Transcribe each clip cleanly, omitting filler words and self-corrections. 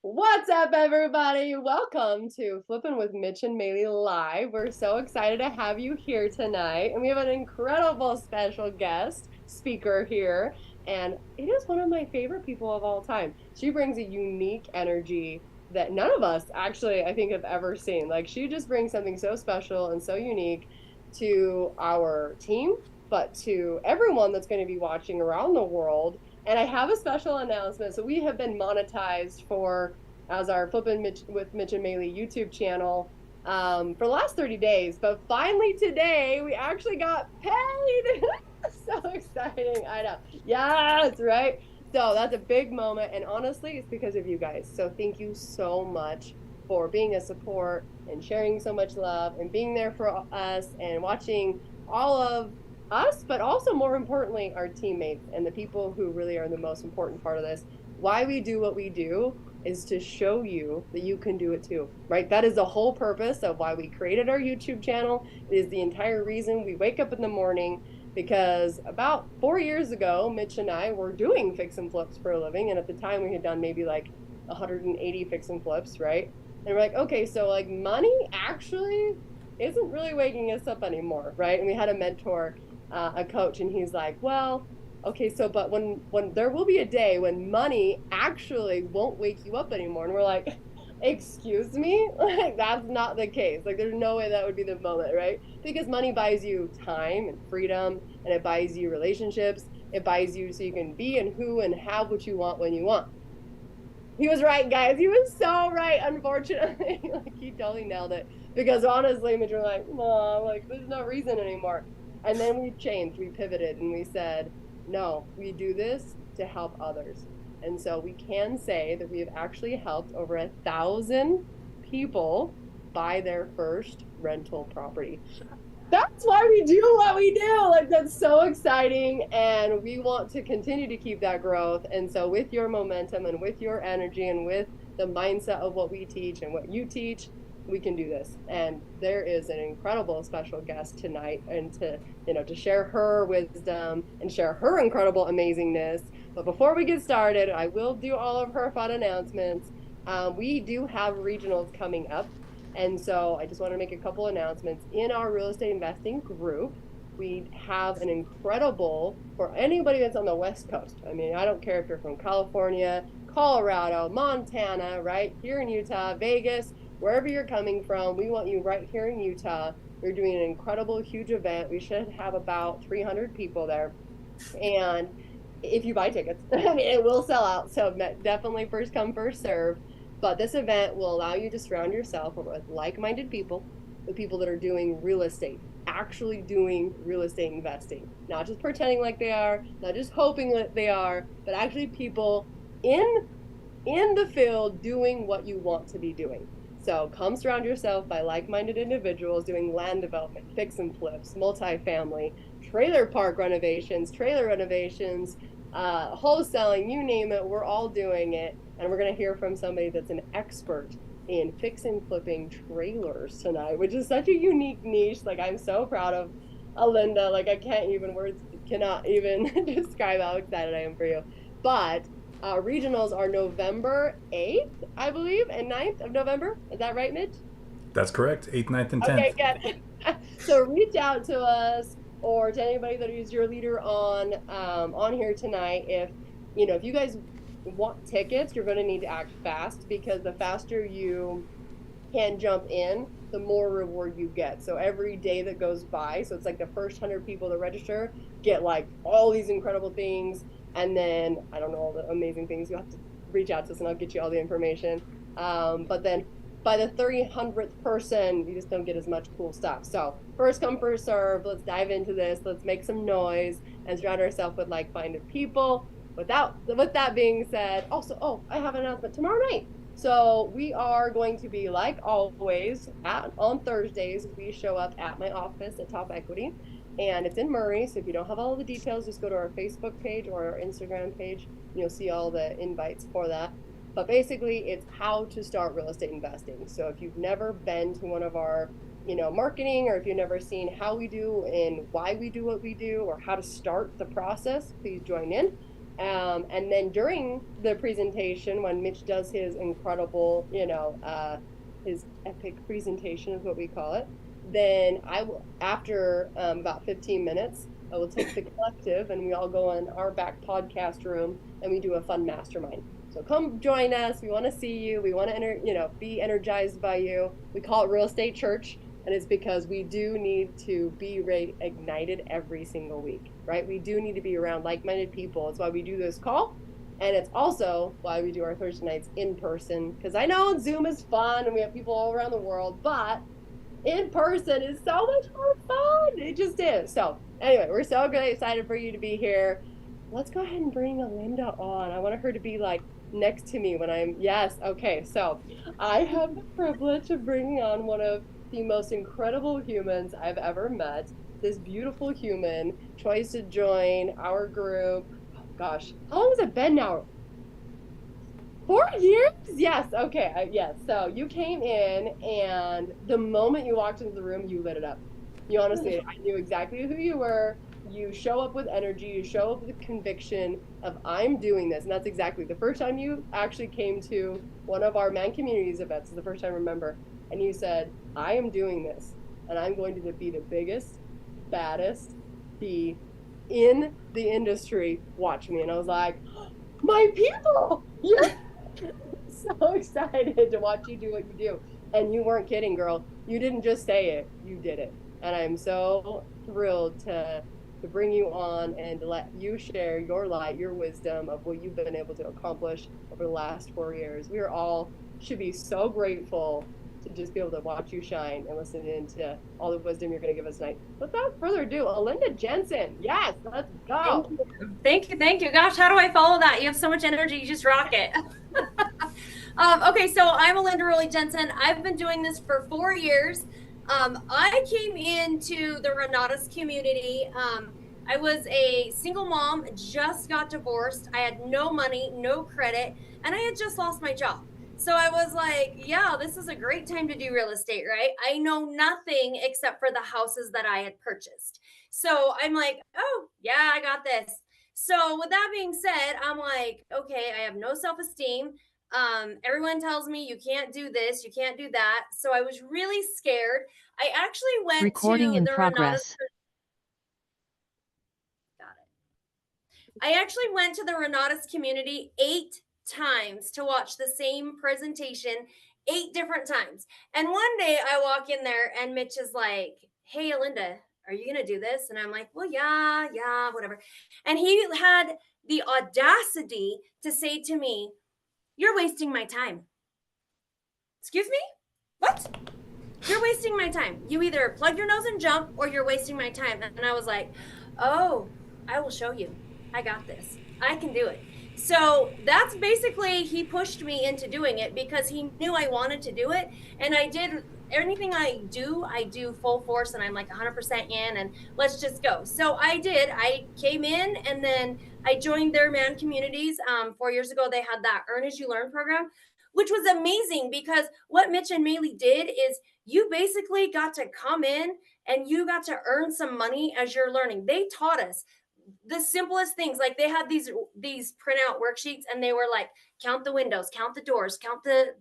What's up, everybody? Welcome to Flipping with Mitch and Maylee Live. We're so excited to have you here tonight. And we have an incredible special guest speaker here. And it is one of my favorite people of all time. She brings a unique energy that none of us actually, I think, have ever seen. Like, she just brings something so special and so unique to our team, but to everyone that's going to be watching around the world. And I have a special announcement. So we have been monetized for as our Flippin' Mitch with Mitch and Maylee YouTube channel for the last 30 days. But finally today we actually got paid. So exciting. I know. Yes, right. So that's a big moment. And honestly, it's because of you guys. So thank you so much for being a support and sharing so much love and being there for us and watching all of us, but also more importantly, our teammates and the people who really are the most important part of this. Why we do what we do is to show you that you can do it too, right? That is the whole purpose of why we created our YouTube channel. It is the entire reason we wake up in the morning, because about 4 years ago, Mitch and I were doing fix and flips for a living. And at the time we had done maybe like 180 fix and flips, right? And we're like, okay, so like money actually isn't really waking us up anymore, right? And we had a mentor, a coach, and he's like, well, okay, so but when there will be a day when money actually won't wake you up anymore. And we're like, excuse me? Like, that's not the case. Like, there's no way that would be the moment, right? Because money buys you time and freedom, and it buys you relationships. It buys you so you can be and who and have what you want when you want. He was right, guys. He was so right, unfortunately. Like, he totally nailed it. Because honestly, Mitch, we're like, Mom, like, there's no reason anymore. And then we changed, we pivoted, and we said, no, we do this to help others. And so we can say that we have actually helped over 1,000 people buy their first rental property. That's why we do what we do. Like, that's so exciting. And we want to continue to keep that growth. And so with your momentum and with your energy and with the mindset of what we teach and what you teach, we can do this. And there is an incredible special guest tonight, and to share her wisdom and share her incredible amazingness. But before we get started, I will do all of her fun announcements. We do have regionals coming up. And so I just want to make a couple announcements. In our real estate investing group, we have an incredible, for anybody that's on the West Coast. I mean, I don't care if you're from California, Colorado, Montana, right here in Utah, Vegas, wherever you're coming from, we want you right here in Utah. We're doing an incredible, huge event. We should have about 300 people there. And if you buy tickets, I mean, it will sell out. So definitely first come, first serve. But this event will allow you to surround yourself with like-minded people, with people that are doing real estate, actually doing real estate investing, not just pretending like they are, not just hoping that they are, but actually people in the field doing what you want to be doing. So come surround yourself by like-minded individuals doing land development, fix and flips, multifamily, trailer park renovations, trailer renovations, wholesaling, you name it, we're all doing it. And we're going to hear from somebody that's an expert in fix and flipping trailers tonight, which is such a unique niche. Like, I'm so proud of Alinda. Like, I can't even, words cannot even describe how excited I am for you. But regionals are November 8th, I believe, and 9th of November. Is that right, Mitch? That's correct. 8th, 9th, and 10th. Okay, good. So reach out to us or to anybody that is your leader on here tonight. If you guys want tickets, you're going to need to act fast, because the faster you can jump in, the more reward you get. So every day that goes by, so it's like the first 100 people that register get like all these incredible things. And then I don't know all the amazing things. You have to reach out to us and I'll get you all the information. But then by the 300th person, you just don't get as much cool stuff. So first come, first serve. Let's dive into this. Let's make some noise and surround ourselves with like-minded people. With that being said, also, I have an announcement tomorrow night. So we are going to be, like always, on Thursdays. We show up at my office at Top Equity, and it's in Murray. So if you don't have all the details, just go to our Facebook page or our Instagram page, and you'll see all the invites for that. But basically, it's how to start real estate investing. So if you've never been to one of our marketing, or if you've never seen how we do and why we do what we do, or how to start the process, please join in. And then during the presentation, when Mitch does his incredible, his epic presentation is what we call it, then I will, after about 15 minutes, I will take the collective and we all go in our back podcast room and we do a fun mastermind. So come join us. We want to see you. We want to, be energized by you. We call it Real Estate Church. And it's because we do need to be ignited every single week, right? We do need to be around like-minded people. That's why we do this call. And it's also why we do our Thursday nights in person. Because I know Zoom is fun and we have people all around the world, but in person is so much more fun. It just is. So anyway, we're so really excited for you to be here. Let's go ahead and bring Alinda on. I want her to be like next to me when yes. Okay. So I have the privilege of bringing on one of the most incredible humans I've ever met. This beautiful human tries to join our group. Oh gosh, how long has it been now? 4 years? Yes. Okay. Yes. So you came in, and the moment you walked into the room, you lit it up. You honestly, I knew exactly who you were. You show up with energy. You show up with conviction of I'm doing this, and that's exactly the first time you actually came to one of our Man Communities events. Is the first time I remember, and you said, I am doing this and I'm going to be the biggest, baddest bee in the industry. Watch me. And I was like, my people, you're so excited to watch you do what you do. And you weren't kidding, girl. You didn't just say it, you did it. And I'm so thrilled to bring you on and to let you share your light, your wisdom of what you've been able to accomplish over the last 4 years. We are all should be so grateful to just be able to watch you shine and listen into all the wisdom you're going to give us tonight. Without further ado, Alinda Jensen. Yes, let's go. Thank you. Gosh, how do I follow that? You have so much energy. You just rock it. Okay, so I'm Alinda Rowley-Jensen. I've been doing this for 4 years. I came into the Renatus community. I was a single mom, just got divorced. I had no money, no credit, and I had just lost my job. So I was like, yeah, this is a great time to do real estate, right? I know nothing except for the houses that I had purchased. So I'm like, oh, yeah, I got this. So with that being said, I'm like, okay, I have no self-esteem. Everyone tells me you can't do this, you can't do that. So I was really scared. I actually went Recording to in the progress. Got it. I actually went to the Renatus community 8 times to watch the same presentation 8 different times. And one day I walk in there and Mitch is like, hey, Alinda, are you going to do this? And I'm like, well, yeah, whatever. And he had the audacity to say to me, you're wasting my time. Excuse me? What? You're wasting my time. You either plug your nose and jump or you're wasting my time. And I was like, oh, I will show you. I got this. I can do it. So that's basically, he pushed me into doing it because he knew I wanted to do it. And I did anything I do full force, and I'm like 100% in, and let's just go. So I did. I came in, and then I joined their Man Communities. 4 years ago, they had that Earn As You Learn program, which was amazing because what Mitch and Maylee did is you basically got to come in and you got to earn some money as you're learning. They taught us the simplest things. Like they had these printout worksheets, and they were like, count the windows, count the doors, count the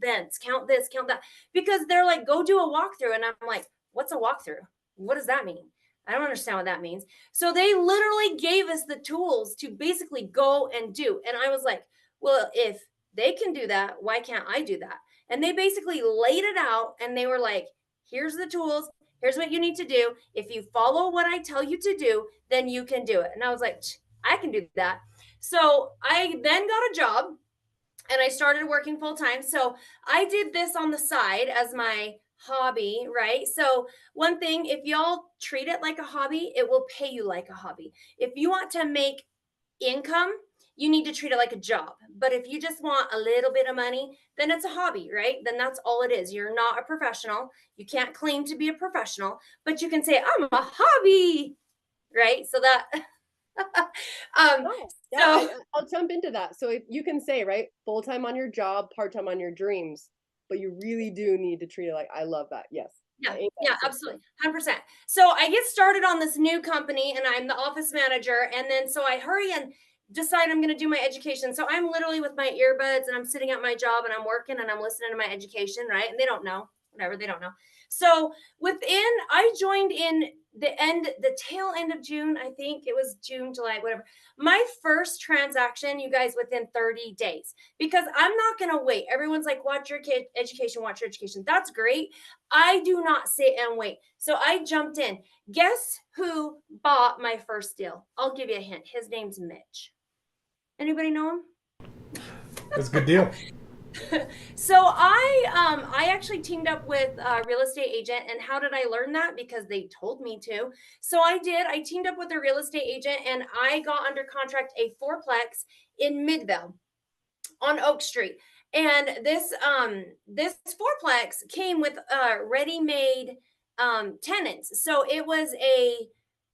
vents, count this, count that, because they're like, go do a walkthrough. And I'm like, what's a walkthrough? What does that mean? I don't understand what that means. So they literally gave us the tools to basically go and do. And I was like, well, if they can do that, why can't I do that? And they basically laid it out, and they were like, here's the tools. Here's what you need to do. If you follow what I tell you to do, then you can do it. And I was like, I can do that. So I then got a job and I started working full time. So I did this on the side as my hobby, right? So one thing, if y'all treat it like a hobby, it will pay you like a hobby. If you want to make income, you need to treat it like a job. But if you just want a little bit of money, then it's a hobby, right? Then that's all it is. You're not a professional. You can't claim to be a professional, but you can say, I'm a hobby, right? So that, I'll jump into that. So if you can say, right, full-time on your job, part-time on your dreams, but you really do need to treat it like, I love that. Yes. Yeah, absolutely. 100%. So I get started on this new company and I'm the office manager. And then so I hurry and decide I'm going to do my education. So I'm literally with my earbuds and I'm sitting at my job and I'm working and I'm listening to my education, right? And they don't know, whatever, they don't know. So I joined in the tail end of June. I think it was June, July, whatever. My first transaction, you guys, within 30 days, because I'm not going to wait. Everyone's like, watch your kid education, watch your education. That's great. I do not sit and wait. So I jumped in. Guess who bought my first deal? I'll give you a hint. His name's Mitch. Anybody know him? That's a good deal. So I actually teamed up with a real estate agent. And how did I learn that? Because they told me to. So I teamed up with a real estate agent and I got under contract a fourplex in Midvale on Oak Street. And this fourplex came with ready-made tenants. So it was I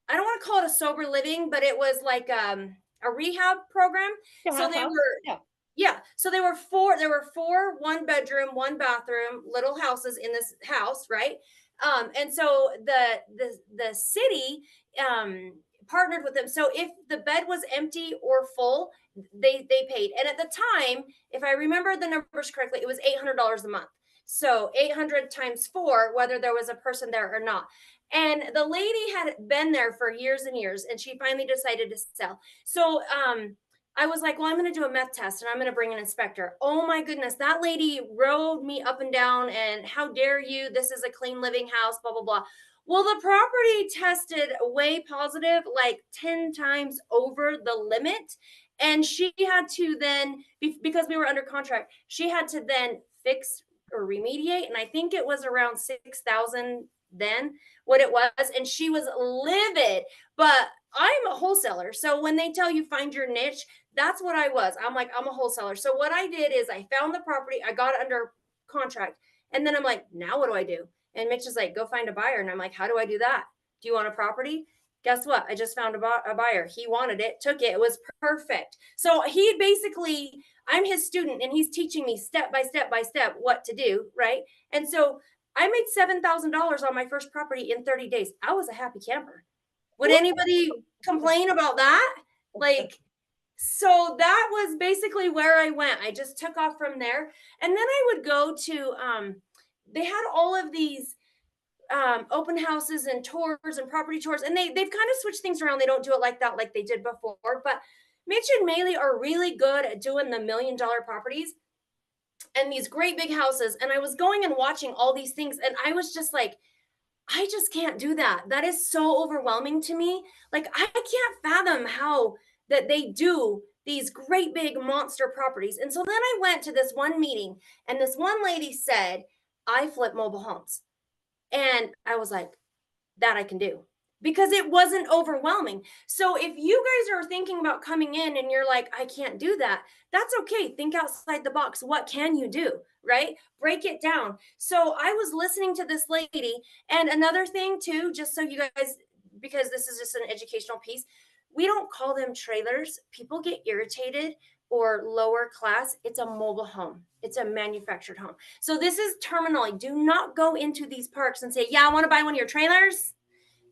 don't want to call it a sober living, but it was like a rehab program. So they were so there were four 1-bedroom, 1-bathroom little houses in this house, right? And so the city partnered with them. So if the bed was empty or full, they paid. And at the time, if I remember the numbers correctly, it was $800 a month. So 800 times 4, whether there was a person there or not. And the lady had been there for years and years, and she finally decided to sell. So I was like, well, I'm going to do a meth test and I'm going to bring an inspector. Oh my goodness. That lady rode me up and down and how dare you? This is a clean living house, blah, blah, blah. Well, the property tested way positive, like 10 times over the limit. And she had to then, because we were under contract, she had to then fix or remediate. And I think it was around 6,000 then what it was. And she was livid, but I'm a wholesaler. So when they tell you find your niche, that's what I was. I'm like, I'm a wholesaler. So what I did is I found the property, I got it under contract. And then I'm like, now what do I do? And Mitch is like, go find a buyer. And I'm like, how do I do that? Do you want a property? Guess what? I just found a buyer. He wanted it, took it. It was perfect. So he basically, I'm his student and he's teaching me step by step by step what to do. Right. And so I made $7,000 on my first property in 30 days. I was a happy camper. Would anybody complain about that? Like, so that was basically where I went. I just took off from there. And then I would go to, they had all of these open houses and tours and property tours. And they've kind of switched things around. They don't do it like that, like they did before. But Mitch and Maylee are really good at doing the $1 million properties and these great big houses. And I was going and watching all these things. And I was just like, I just can't do that. That is so overwhelming to me. Like, I can't fathom how that they do these great big monster properties. And so then I went to this one meeting and this one lady said, I flip mobile homes. And I was like, that I can do, because it wasn't overwhelming. So if you guys are thinking about coming in and you're like, I can't do that, that's okay. Think outside the box. What can you do? Right? Break it down. So I was listening to this lady. And another thing too, just so you guys, because this is just an educational piece, we don't call them trailers. People get irritated or lower class. It's a mobile home. It's a manufactured home. So this is terminology. Do not go into these parks and say, yeah, I want to buy one of your trailers.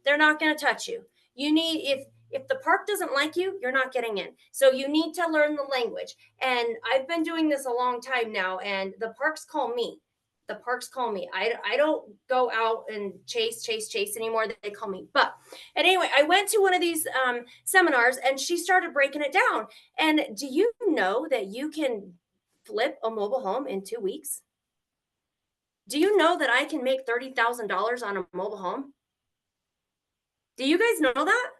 They're not going to touch you. You need, if the park doesn't like you, you're not getting in. So you need to learn the language. And I've been doing this a long time now, and the parks call me. The parks call me. I don't go out and chase anymore. They call me. But anyway, I went to one of these seminars and she started breaking it down. And do you know that you can flip a mobile home in 2 weeks? Do you know that I can make $30,000 on a mobile home? Do you guys know that?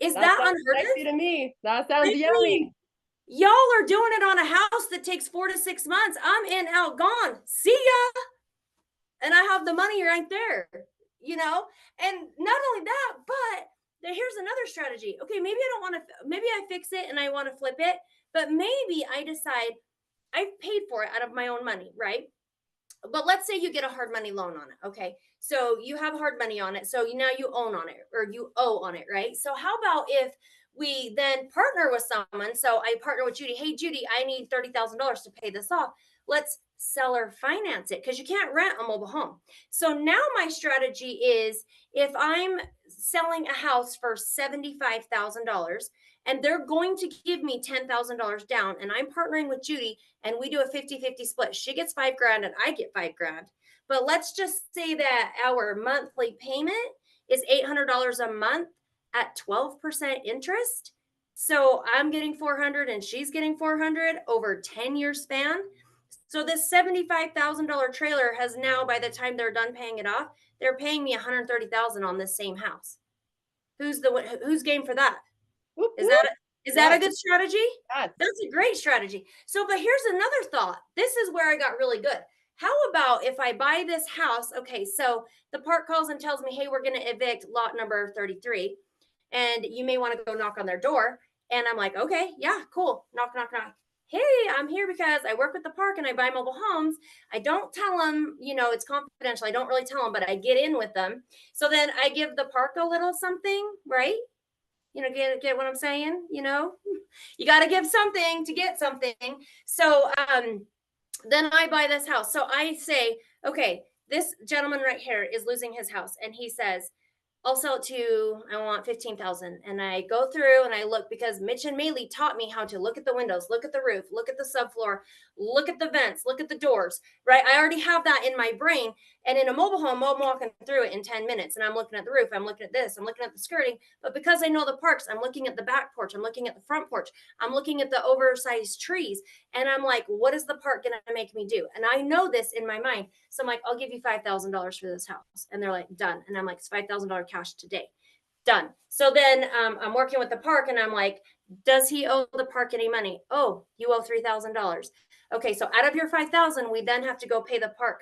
Is that unheard of? To me. That sounds yummy. Y'all are doing it on a house that takes 4 to 6 months. I'm in, out, gone. See ya. And I have the money right there, you know? And not only that, but here's another strategy. Okay, maybe I don't want to, maybe I fix it and I want to flip it, but maybe I decide I've paid for it out of my own money, right? But let's say you get a hard money loan on it. Okay. So you have hard money on it. So now you own on it, or you owe on it, right? So how about if we then partner with someone? So I partner with Judy. Hey, Judy, I need $30,000 to pay this off. Let's seller finance it, because you can't rent a mobile home. So now my strategy is, if I'm selling a house for $75,000 and they're going to give me $10,000 down, and I'm partnering with Judy and we do a 50-50 split. She gets $5,000 and I get $5,000. But let's just say that our monthly payment is $800 a month at 12% interest. So I'm getting 400 and she's getting 400 over 10-year span. So this $75,000 trailer has now, by the time they're done paying it off, they're paying me $130,000 on this same house. Who's game for that? Whoop, Is whoop. that is that a Yes. good strategy? Yes. That's a great strategy. So, but here's another thought. This is where I got really good. How about if I buy this house? Okay, so the park calls and tells me, hey, we're going to evict lot number 33, and you may want to go knock on their door. And I'm like, okay, yeah, cool. Knock, knock, knock. Hey, I'm here because I work with the park and I buy mobile homes. I don't tell them, it's confidential. I don't really tell them, but I get in with them. So then I give the park a little something, right? Get what I'm saying? You got to give something to get something. So then I buy this house. So I say, okay, this gentleman right here is losing his house. And he says, I'll sell it to, I want 15,000. And I go through and I look, because Mitch and Maylee taught me how to look at the windows, look at the roof, look at the subfloor, look at the vents, look at the doors, right? I already have that in my brain. And in a mobile home, I'm walking through it in 10 minutes and I'm looking at the roof, I'm looking at this, I'm looking at the skirting. But because I know the parks, I'm looking at the back porch, I'm looking at the front porch, I'm looking at the oversized trees. And I'm like, what is the park going to make me do? And I know this in my mind. So I'm like, I'll give you $5,000 for this house. And they're like, done. And I'm like, it's $5,000 cash today. Done. So then I'm working with the park and I'm like, does he owe the park any money? Oh, you owe $3,000. Okay. So out of your 5,000, we then have to go pay the park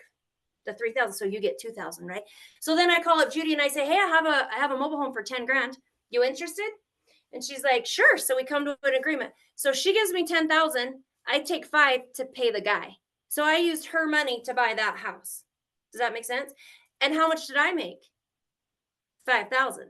the 3,000. So you get 2,000, right? So then I call up Judy and I say, hey, I have a mobile home for 10 grand. You interested? And she's like, sure. So we come to an agreement. So she gives me 10,000. I take 5 to pay the guy. So I used her money to buy that house. Does that make sense? And how much did I make? 5,000,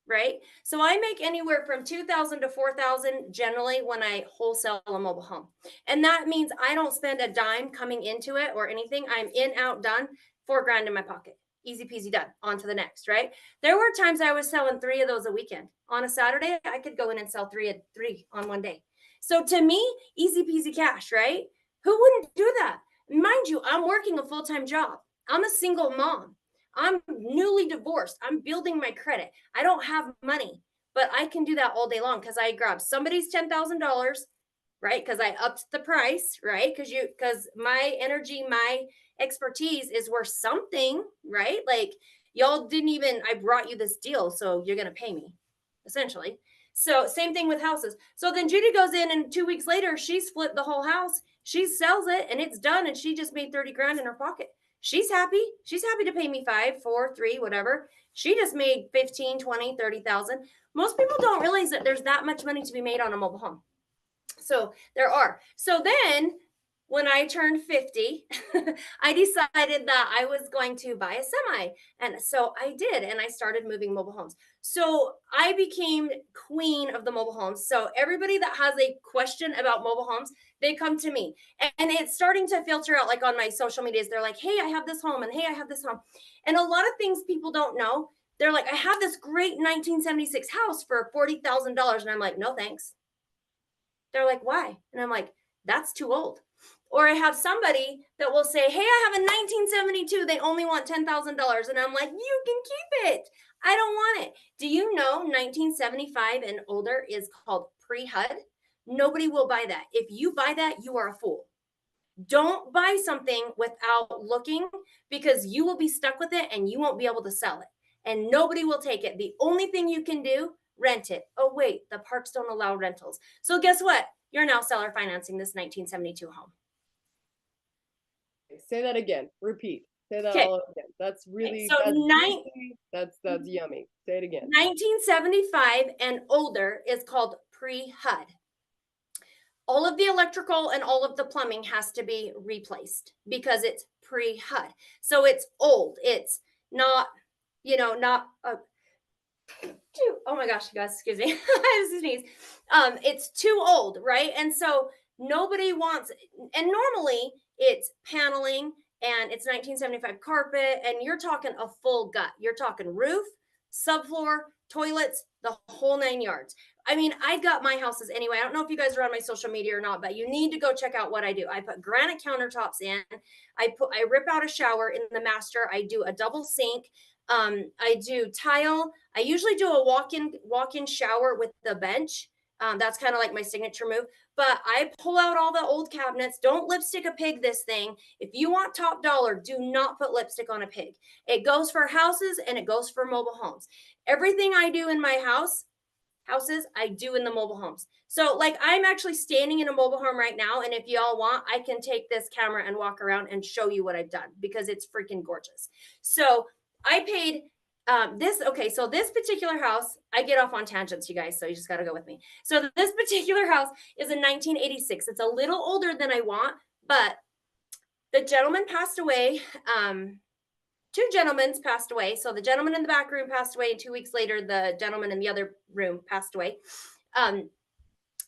right? So I make anywhere from 2,000 to 4,000 generally when I wholesale a mobile home. And that means I don't spend a dime coming into it or anything. I'm in, out, done, $4,000 in my pocket. Easy peasy, done. On to the next, right? There were times I was selling 3 of those a weekend. On a Saturday, I could go in and sell three on one day. So to me, easy peasy cash, right? Who wouldn't do that? Mind you, I'm working a full-time job. I'm a single mom. I'm newly divorced. I'm building my credit. I don't have money, but I can do that all day long because I grab somebody's $10,000, right? Because I upped the price, right? Because my energy, my expertise is worth something, right? Like y'all didn't even, I brought you this deal, so you're going to pay me, essentially. So same thing with houses. So then Judy goes in and 2 weeks later, she's flipped the whole house. She sells it and it's done. And she just made 30 grand in her pocket. She's happy. She's happy to pay me 5, 4, 3, whatever. She just made 15, 20, 30,000. Most people don't realize that there's that much money to be made on a mobile home. So there are. So then when I turned 50, I decided that I was going to buy a semi. And so I did, and I started moving mobile homes. So I became queen of the mobile homes. So everybody that has a question about mobile homes, they come to me. And it's starting to filter out, like on my social medias. They're like, hey, I have this home, and hey, I have this home. And a lot of things people don't know. They're like, I have this great 1976 house for $40,000. And I'm like, no, thanks. They're like, why? And I'm like, that's too old. Or I have somebody that will say, hey, I have a 1972. They only want $10,000. And I'm like, you can keep it. I don't want it. Do you know 1975 and older is called pre-HUD? Nobody will buy that. If you buy that, you are a fool. Don't buy something without looking, because you will be stuck with it and you won't be able to sell it. And nobody will take it. The only thing you can do, rent it. Oh, wait, the parks don't allow rentals. So guess what? You're now seller financing this 1972 home. Say that again. Repeat. Say that Okay. all again. That's really, So that's yummy. Say it again. 1975 and older is called pre-HUD. All of the electrical and all of the plumbing has to be replaced because it's pre-HUD. So it's old. It's not, not oh my gosh, you guys, excuse me. I have to sneeze. It's too old, right? And so nobody wants, and normally it's paneling, and it's 1975 carpet, and you're talking a full gut. You're talking roof, subfloor, toilets, the whole 9 yards. I mean, I got my houses anyway. I don't know if you guys are on my social media or not, but you need to go check out what I do. I put granite countertops in. I rip out a shower in the master. I do a double sink. I do tile. I usually do a walk-in shower with the bench. That's kind of like my signature move. But I pull out all the old cabinets. Don't lipstick a pig this thing. If you want top dollar, do not put lipstick on a pig. It goes for houses and it goes for mobile homes. Everything I do in my houses, I do in the mobile homes. So like I'm actually standing in a mobile home right now. And if y'all want, I can take this camera and walk around and show you what I've done because it's freaking gorgeous. So I paid so this particular house, I get off on tangents, you guys, so you just got to go with me. So this particular house is in 1986. It's a little older than I want, but the gentleman passed away. Two gentlemen passed away. So the gentleman in the back room passed away, and 2 weeks later, the gentleman in the other room passed away. And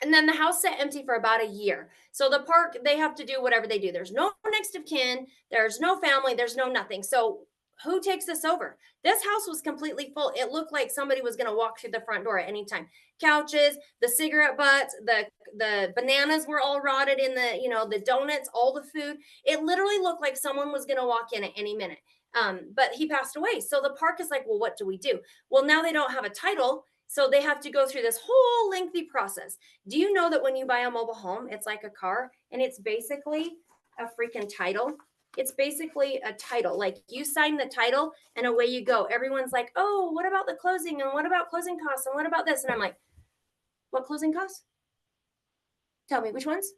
then the house sat empty for about a year. So the park, they have to do whatever they do. There's no next of kin, there's no family, there's no nothing. So who takes this over? This house was completely full. It looked like somebody was going to walk through the front door at any time. Couches, the cigarette butts, the bananas were all rotted in the donuts, all the food. It literally looked like someone was going to walk in at any minute. But he passed away. So the park is like, well, what do we do? Well, now they don't have a title. So they have to go through this whole lengthy process. Do you know that when you buy a mobile home, it's like a car and it's basically a freaking title? It's basically a title. Like you sign the title and away you go. Everyone's like, oh, what about the closing? And what about closing costs? And what about this? And I'm like, what closing costs? Tell me which ones?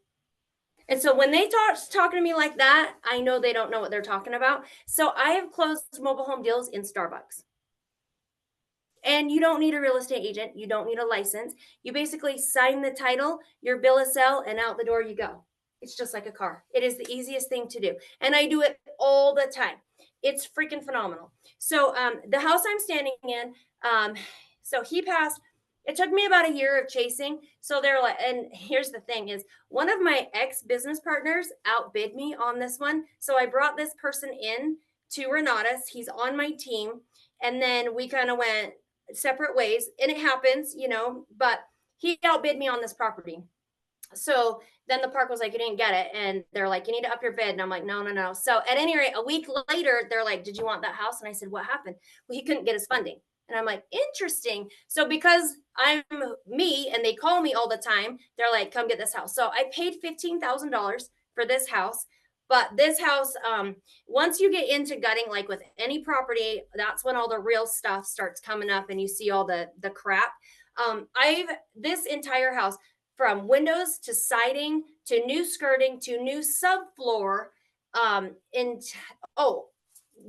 And so when they talking to me like that, I know they don't know what they're talking about. So I have closed mobile home deals in Starbucks. And you don't need a real estate agent. You don't need a license. You basically sign the title, your bill of sale, and out the door you go. It's just like a car. It is the easiest thing to do. And I do it all the time. It's freaking phenomenal. So the house I'm standing in, so he passed. It took me about a year of chasing. So they're like, and here's the thing is one of my ex-business partners outbid me on this one. So I brought this person in to Renatus. He's on my team. And then we kind of went separate ways, and it happens, but he outbid me on this property. So then the park was like, you didn't get it. And they're like, you need to up your bid. And I'm like, no. So at any rate, a week later, they're like, did you want that house? And I said, what happened? Well, he couldn't get his funding. And I'm like, interesting. So because I'm me and they call me all the time, they're like, come get this house. So I paid $15,000 for this house. But this house, once you get into gutting, like with any property, that's when all the real stuff starts coming up and you see all the crap. This entire house, from windows to siding to new skirting to new subfloor,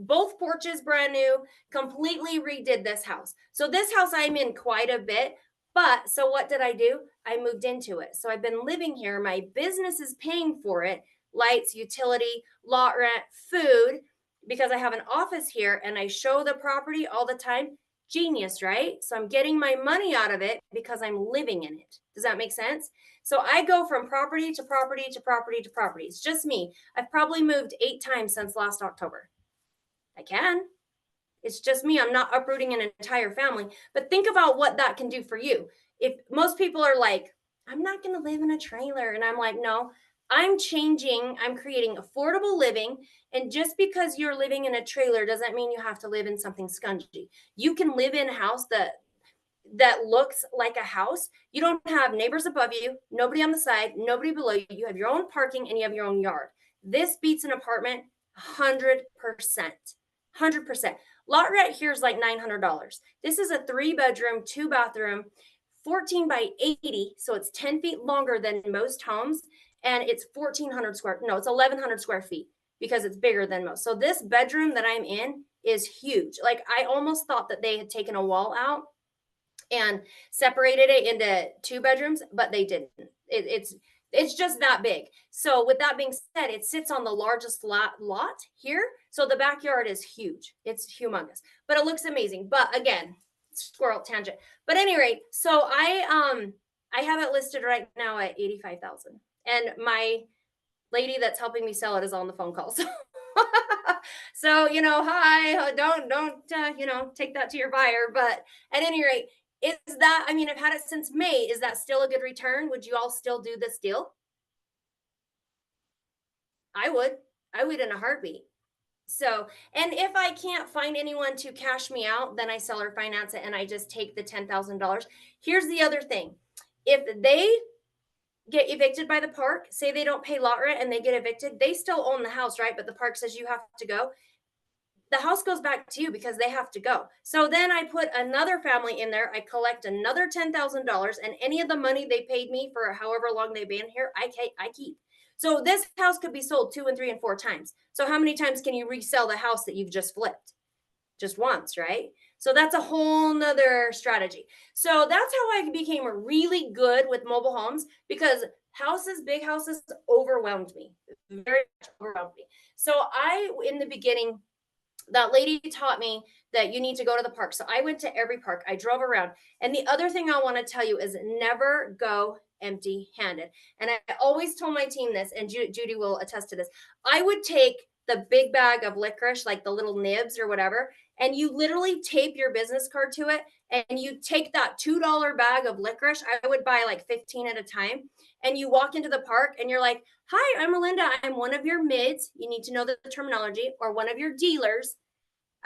both porches brand new, completely redid this house. So this house I'm in quite a bit. But so what did I do? I moved into it. So I've been living here. My business is paying for it. Lights, utility, lot rent, food, because I have an office here and I show the property all the time. Genius, right? So I'm getting my money out of it because I'm living in it. Does that make sense? So I go from property to property to property to property. It's just me. I've probably moved 8 times since last October. I can. It's just me. I'm not uprooting an entire family. But think about what that can do for you. If most people are like, I'm not going to live in a trailer. And I'm like, no, I'm creating affordable living. And just because you're living in a trailer doesn't mean you have to live in something scungy. You can live in a house that looks like a house. You don't have neighbors above you, nobody on the side, nobody below you. You have your own parking and you have your own yard. This beats an apartment 100%. 100%. Lot rent here is like $900. This is a 3-bedroom, 2-bathroom, 14 by 80. So it's 10 feet longer than most homes. And it's 1,100 square feet because it's bigger than most. So this bedroom that I'm in is huge. Like I almost thought that they had taken a wall out and separated it into 2 bedrooms, but they didn't. It's just that big. So with that being said, it sits on the largest lot here. So the backyard is huge. It's humongous, but it looks amazing. But again, squirrel tangent. But at any rate, so I have it listed right now at $85,000. And lady that's helping me sell it is on the phone call. So, so hi, don't take that to your buyer. But at any rate, is that, I mean, I've had it since May. Is that still a good return? Would you all still do this deal? I would. I would in a heartbeat. So, and if I can't find anyone to cash me out, then I sell or finance it and I just take the $10,000. Here's the other thing. If they get evicted by the park, say they don't pay lot rent and they get evicted, they still own the house, right? But the park says you have to go. The house goes back to you because they have to go. So then I put another family in there. I collect another $10,000, and any of the money they paid me for however long they've been here, I keep. So this house could be sold 2 and 3 and 4 times. So how many times can you resell the house that you've just flipped? Just once, right? So that's a whole nother strategy. So that's how I became really good with mobile homes, because big houses overwhelmed me, very much overwhelmed me. So in the beginning, that lady taught me that you need to go to the park. So I went to every park. I drove around. And the other thing I want to tell you is never go empty handed. And I always told my team this, and Judy will attest to this. I would take the big bag of licorice, like the little nibs or whatever, and you literally tape your business card to it. And you take that $2 bag of licorice. I would buy like 15 at a time. And you walk into the park and you're like, hi, I'm Alinda. I'm one of your mids. You need to know the terminology, or one of your dealers.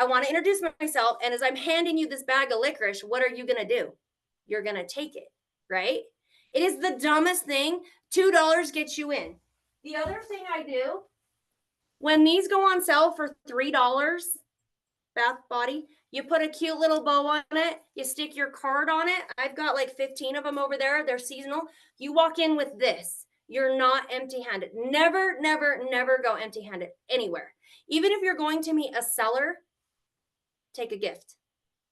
I want to introduce myself. And as I'm handing you this bag of licorice, what are you going to do? You're going to take it, right? It is the dumbest thing. $2 gets you in. The other thing I do, when these go on sale for $3, bath body, you put a cute little bow on it. You stick your card on it. I've got like 15 of them over there. They're seasonal. You walk in with this. You're not empty-handed. Never, never, never go empty-handed anywhere. Even if you're going to meet a seller, take a gift.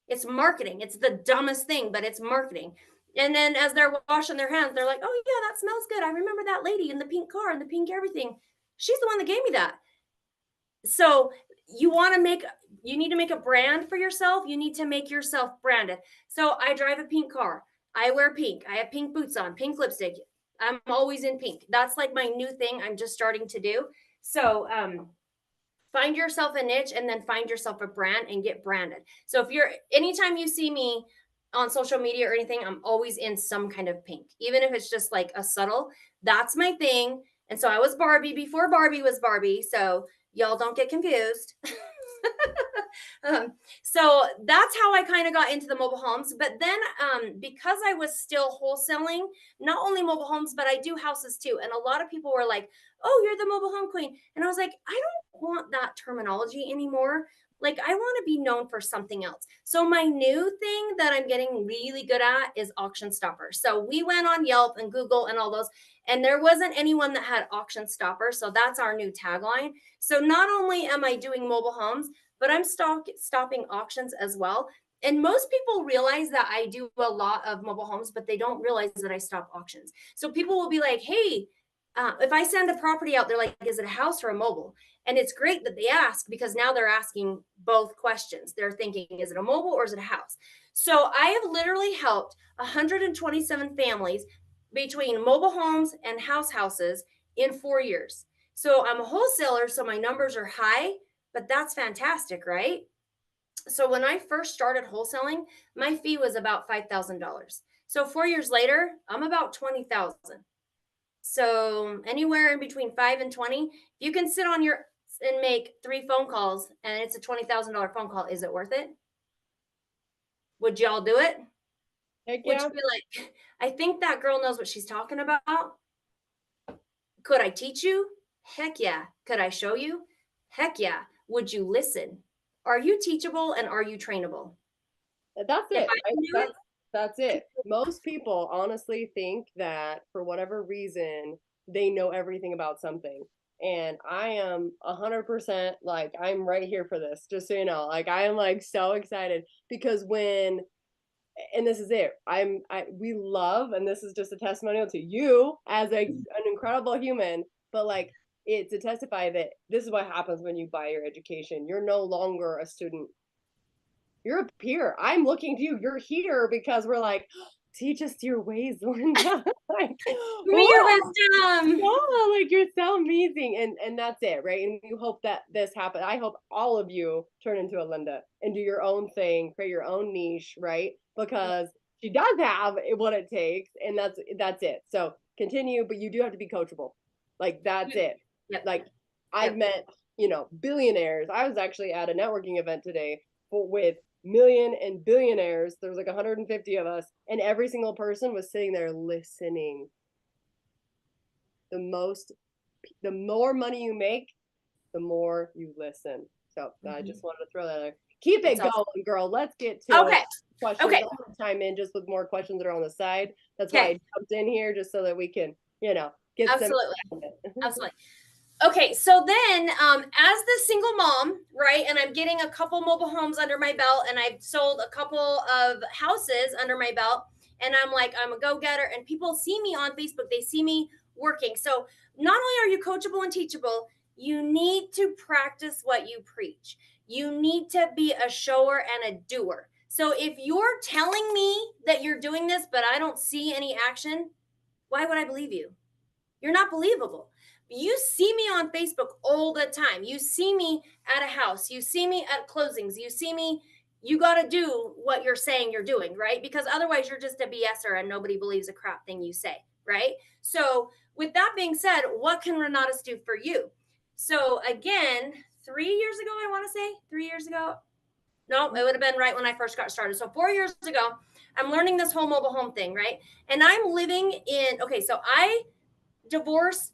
It's marketing. It's the dumbest thing, but it's marketing. And then as they're washing their hands, they're like, oh, yeah, that smells good. I remember that lady in the pink car and the pink everything. She's the one that gave me that. So you need to make a brand for yourself. You need to make yourself branded. So I drive a pink car. I wear pink. I have pink boots on, pink lipstick. I'm always in pink. That's like my new thing I'm just starting to do. So find yourself a niche and then find yourself a brand and get branded. So anytime you see me on social media or anything, I'm always in some kind of pink, even if it's just like a subtle. That's my thing. And so I was Barbie before Barbie was Barbie. So y'all don't get confused. So that's how I kind of got into the mobile homes. But then because I was still wholesaling, not only mobile homes, but I do houses too. And a lot of people were like, oh, you're the mobile home queen. And I was like, I don't want that terminology anymore. Like, I want to be known for something else. So my new thing that I'm getting really good at is auction stopper. So we went on Yelp and Google and all those, and there wasn't anyone that had auction stopper. So that's our new tagline. So not only am I doing mobile homes, but I'm stopping auctions as well. And most people realize that I do a lot of mobile homes, but they don't realize that I stop auctions. So people will be like, hey, if I send a property out, they're like, is it a house or a mobile? And it's great that they ask, because now they're asking both questions. They're thinking, is it a mobile or is it a house? So I have literally helped 127 families between mobile homes and houses in 4 years. So I'm a wholesaler, so my numbers are high, but that's fantastic, right? So when I first started wholesaling, my fee was about $5,000. So 4 years later, I'm about 20,000. So anywhere in between 5 and 20, if you can sit on your and make 3 phone calls and it's a $20,000 phone call, is it worth it? Would y'all do it? Heck Would yeah. you be like, I think that girl knows what she's talking about? Could I teach you? Heck yeah. Could I show you? Heck yeah. Would you listen? Are you teachable and are you trainable? That's If it. I can do it, That's it. Most people honestly think that for whatever reason, they know everything about something. And I am 100% like, I'm right here for this, just so you know. Like, I am like so excited because and this is it. We love, and this is just a testimonial to you as an incredible human, but like, it's to testify that this is what happens when you buy your education. You're no longer a student, you're a peer. I'm looking to you. You're here because we're like, teach us your ways, Linda. Like, Give me your wisdom. oh, like you're so amazing. And that's it, right? And you hope that this happens. I hope all of you turn into a Linda and do your own thing, create your own niche, right? Because she does have what it takes, and that's it. So continue, but you do have to be coachable. Like that's it. Yep. Like I've met, billionaires. I was actually at a networking event today with million and billionaires. There was like 150 of us, and every single person was sitting there listening. The more money you make, the more you listen. So I just wanted to throw that out. Keep it going, girl. Let's get to questions. Okay. I'm gonna chime in just with more questions that are on the side. That's why I jumped in here, just so that we can, get absolutely. Absolutely. Okay, so then as the single mom, right, and I'm getting a couple mobile homes under my belt, and I've sold a couple of houses under my belt, and I'm like, I'm a go-getter, and people see me on Facebook, they see me working. So not only are you coachable and teachable, you need to practice what you preach. You need to be a shower and a doer. So if you're telling me that you're doing this, but I don't see any action, why would I believe you? You're not believable. You see me on Facebook all the time. You see me at a house. You see me at closings. You see me. You got to do what you're saying you're doing, right? Because otherwise you're just a BSer and nobody believes a crap thing you say, right? So with that being said, what can Renatus do for you? So again, 3 years ago, I want to say 3 years ago. No, it would have been right when I first got started. So 4 years ago, I'm learning this whole mobile home thing, right? And I'm living in, okay, so I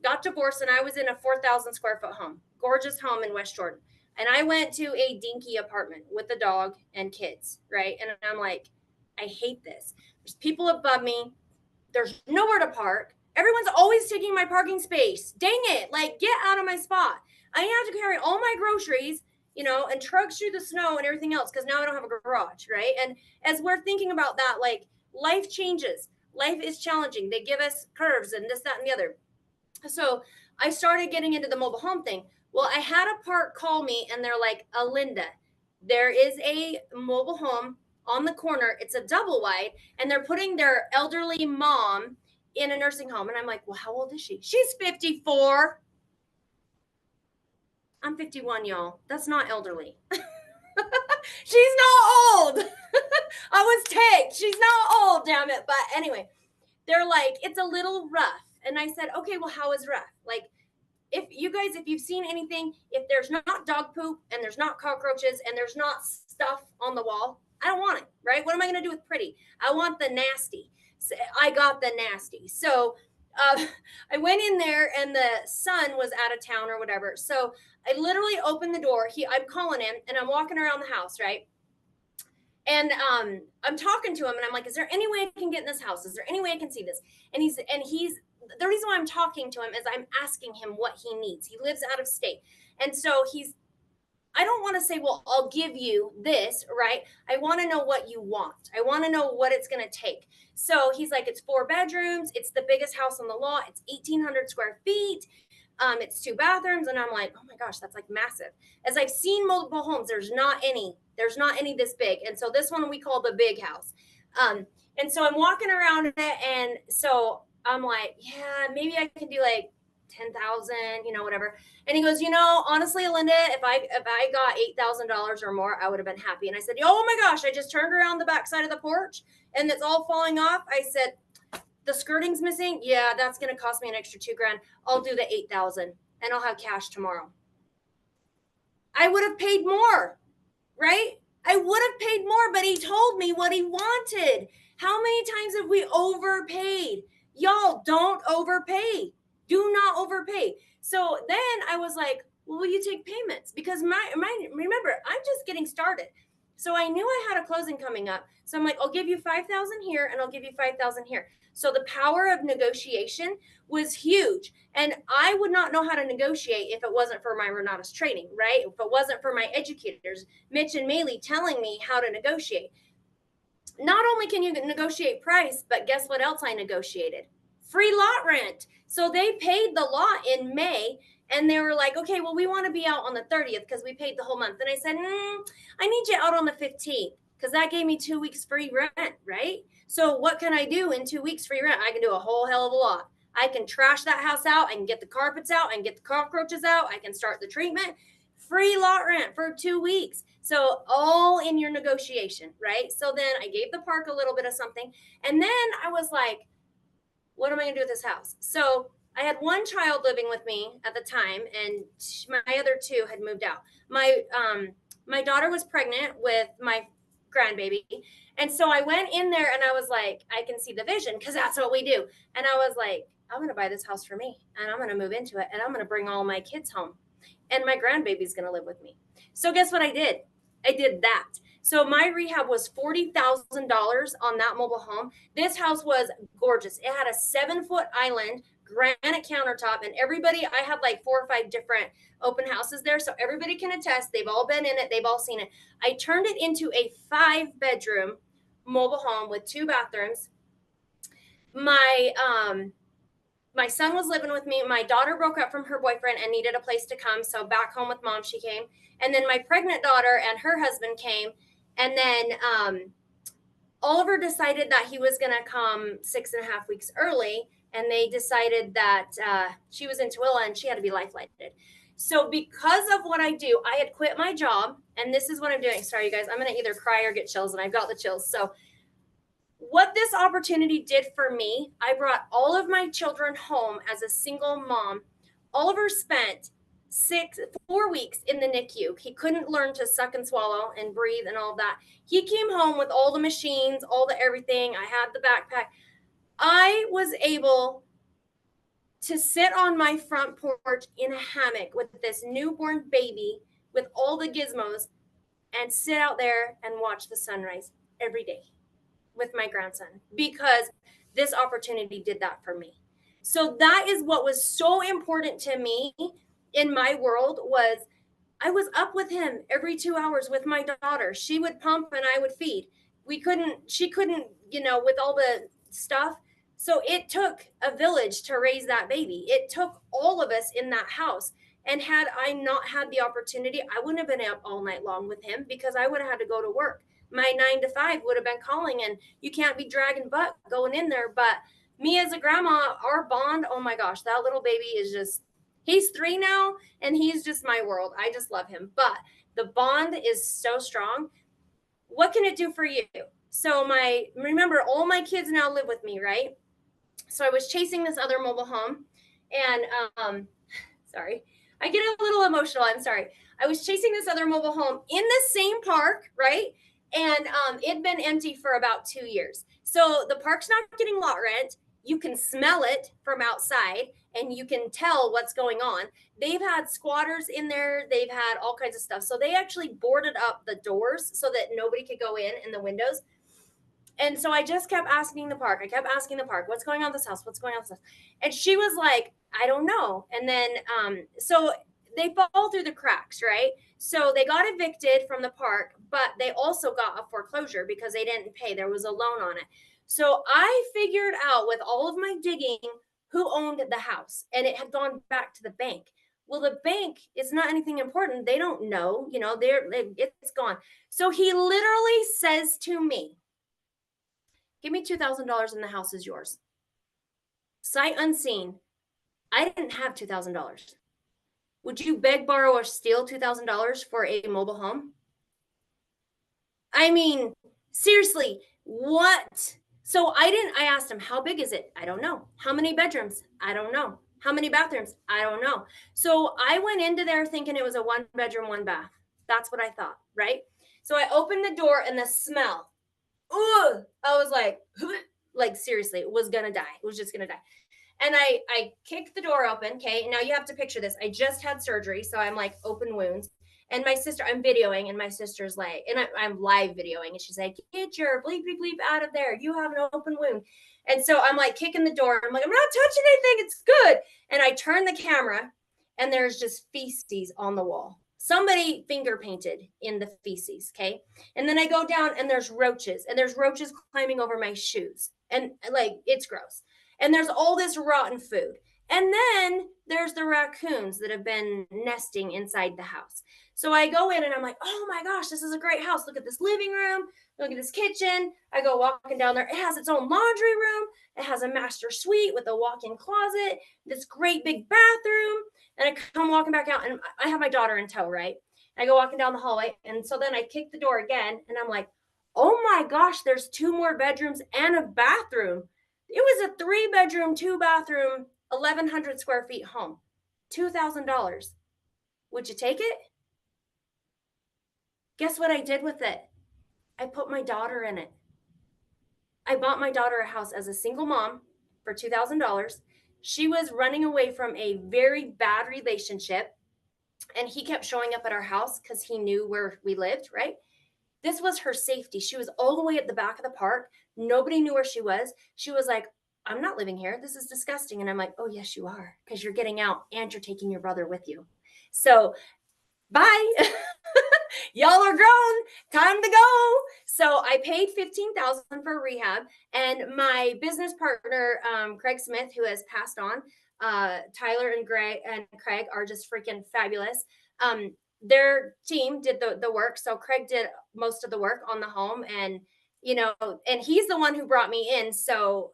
got divorced, and I was in a 4,000 square foot home, gorgeous home in West Jordan. And I went to a dinky apartment with a dog and kids, right? And I'm like, I hate this. There's people above me. There's nowhere to park. Everyone's always taking my parking space. Dang it. Like, get out of my spot. I have to carry all my groceries, and trucks through the snow and everything else because now I don't have a garage, right? And as we're thinking about that, like, life changes. Life is challenging. They give us curves and this, that, and the other. So I started getting into the mobile home thing. Well, I had a park call me, and they're like, Alinda, there is a mobile home on the corner. It's a double wide, and they're putting their elderly mom in a nursing home. And I'm like, well, how old is she? She's 54. I'm 51, y'all. That's not elderly. She's not old. I was tagged. She's not old, damn it. But anyway, they're like, it's a little rough. And I said, okay, well, how is rough? Like, if you've seen anything, if there's not dog poop and there's not cockroaches and there's not stuff on the wall, I don't want it, right? What am I going to do with pretty? I want the nasty. So I got the nasty. So I went in there, and the son was out of town or whatever. So I literally opened the door. I'm calling him, and I'm walking around the house, right? And I'm talking to him, and I'm like, is there any way I can get in this house? Is there any way I can see this? And he's the reason why I'm talking to him is I'm asking him what he needs. He lives out of state. And so I don't want to say, well, I'll give you this, right? I want to know what you want. I want to know what it's going to take. So he's like, it's 4 bedrooms. It's the biggest house on the lot. It's 1,800 square feet. It's 2 bathrooms. And I'm like, oh my gosh, that's like massive. As I've seen multiple homes, there's not any this big. And so this one we call the big house. And so I'm walking around it. And so I'm like, yeah, maybe I can do like 10,000, whatever. And he goes, honestly, Alinda, if I got $8,000 or more, I would have been happy. And I said, oh my gosh, I just turned around the backside of the porch and it's all falling off. I said, the skirting's missing. Yeah, that's going to cost me an extra $2,000. I'll do the 8,000 and I'll have cash tomorrow. I would have paid more, right? I would have paid more, but he told me what he wanted. How many times have we overpaid? Y'all, don't overpay. Do not overpay. So then I was like, well, will you take payments? Because remember, I'm just getting started. So I knew I had a closing coming up. So I'm like, I'll give you 5,000 here and I'll give you 5,000 here. So the power of negotiation was huge. And I would not know how to negotiate if it wasn't for my Renatus training, right? If it wasn't for my educators, Mitch and Maylee, telling me how to negotiate. Not only can you negotiate price, but guess what else I negotiated? Free lot rent. So they paid the lot in May, and they were like, okay, well, we want to be out on the 30th because we paid the whole month. And I said, I need you out on the 15th because that gave me 2 weeks free rent, right? So what can I do in 2 weeks for your rent? I can do a whole hell of a lot. I can trash that house out. I can get the carpets out. I can get the cockroaches out. I can start the treatment. Free lot rent for 2 weeks. So all in your negotiation, right? So then I gave the park a little bit of something. And then I was like, what am I going to do with this house? So I had one child living with me at the time, and my other two had moved out. My daughter was pregnant with my grandbaby, and so I went in there and I was like, I can see the vision because that's what we do. And I was like, I'm going to buy this house for me, and I'm going to move into it, and I'm going to bring all my kids home, and my grandbaby's going to live with me. So guess what I did? I did that. So my rehab was $40,000 on that mobile home. This house was gorgeous. It had a 7-foot island, granite countertop, and everybody, I had like 4 or 5 different open houses there. So everybody can attest. They've all been in it. They've all seen it. I turned it into a 5-bedroom mobile home with 2 bathrooms. My son was living with me. My daughter broke up from her boyfriend and needed a place to come. So back home with mom, she came. And then my pregnant daughter and her husband came. And then Oliver decided that he was going to come 6.5 weeks early. And they decided that she was in Tooele and she had to be life flighted. So because of what I do, I had quit my job. And this is what I'm doing. Sorry, you guys. I'm going to either cry or get chills. And I've got the chills. So what this opportunity did for me, I brought all of my children home as a single mom. Oliver spent 4 weeks in the NICU. He couldn't learn to suck and swallow and breathe and all that. He came home with all the machines, all the everything. I had the backpack. I was able to sit on my front porch in a hammock with this newborn baby with all the gizmos and sit out there and watch the sunrise every day with my grandson, because this opportunity did that for me. So that is what was so important to me in my world. Was I was up with him every 2 hours with my daughter. She would pump and I would feed. She couldn't, with all the stuff. So it took a village to raise that baby. It took all of us in that house. And had I not had the opportunity, I wouldn't have been up all night long with him, because I would have had to go to work. My 9 to 5 would have been calling, and you can't be dragging butt going in there. But me as a grandma, our bond, oh my gosh, that little baby is just, he's 3 now and he's just my world. I just love him. But the bond is so strong. What can it do for you? So remember, all my kids now live with me, right? So I was chasing this other mobile home, and sorry, I get a little emotional. I'm sorry. I was chasing this other mobile home in the same park, right? And it'd been empty for about 2 years. So the park's not getting lot rent. You can smell it from outside and you can tell what's going on. They've had squatters in there. They've had all kinds of stuff. So they actually boarded up the doors so that nobody could go in the windows. And so I just kept asking the park. What's going on with this house? What's going on with this house? And she was like, I don't know. And then, so they fall through the cracks, right? So they got evicted from the park, but they also got a foreclosure because they didn't pay. There was a loan on it. So I figured out with all of my digging who owned the house, and it had gone back to the bank. Well, the bank is not anything important. They don't know, it's gone. So he literally says to me, give me $2,000 and the house is yours. Sight unseen. I didn't have $2,000. Would you beg, borrow, or steal $2,000 for a mobile home? I mean, seriously, what? So I asked him, how big is it? I don't know. How many bedrooms? I don't know. How many bathrooms? I don't know. So I went into there thinking it was a 1-bedroom, 1 bath. That's what I thought, right? So I opened the door and the smell. Ooh, I was like seriously, it was gonna die. It was just gonna die. And I kicked the door open. Okay. Now you have to picture this. I just had surgery. So I'm like open wounds. And my sister, I'm videoing, and my sister's like, and I'm live videoing. And she's like, get your bleep, bleep, bleep out of there. You have an open wound. And so I'm like kicking the door. I'm like, I'm not touching anything. It's good. And I turn the camera and there's just feces on the wall. Somebody finger painted in the feces. Okay. And then I go down and there's roaches, and there's roaches climbing over my shoes. And like, it's gross. And there's all this rotten food. And then there's the raccoons that have been nesting inside the house. So I go in and I'm like, oh my gosh, this is a great house. Look at this living room. Look at this kitchen. I go walking down there. It has its own laundry room. It has a master suite with a walk-in closet, this great big bathroom. And I come walking back out, and I have my daughter in tow, right? And I go walking down the hallway. And so then I kick the door again, and I'm like, oh my gosh, there's 2 more bedrooms and a bathroom. It was a 3-bedroom, 2-bathroom, 1,100 square feet home. $2,000. Would you take it? Guess what I did with it? I put my daughter in it. I bought my daughter a house as a single mom for $2,000. She was running away from a very bad relationship, and he kept showing up at our house because he knew where we lived, right? This was her safety. She was all the way at the back of the park. Nobody knew where she was. She was like, I'm not living here. This is disgusting. And I'm like, oh, yes, you are, because you're getting out and you're taking your brother with you. So bye. Y'all are grown. Time to go. So I paid $15,000 for rehab, and my business partner, Craig Smith, who has passed on, Tyler and Craig are just freaking fabulous. Their team did the work. So Craig did most of the work on the home, and and he's the one who brought me in. So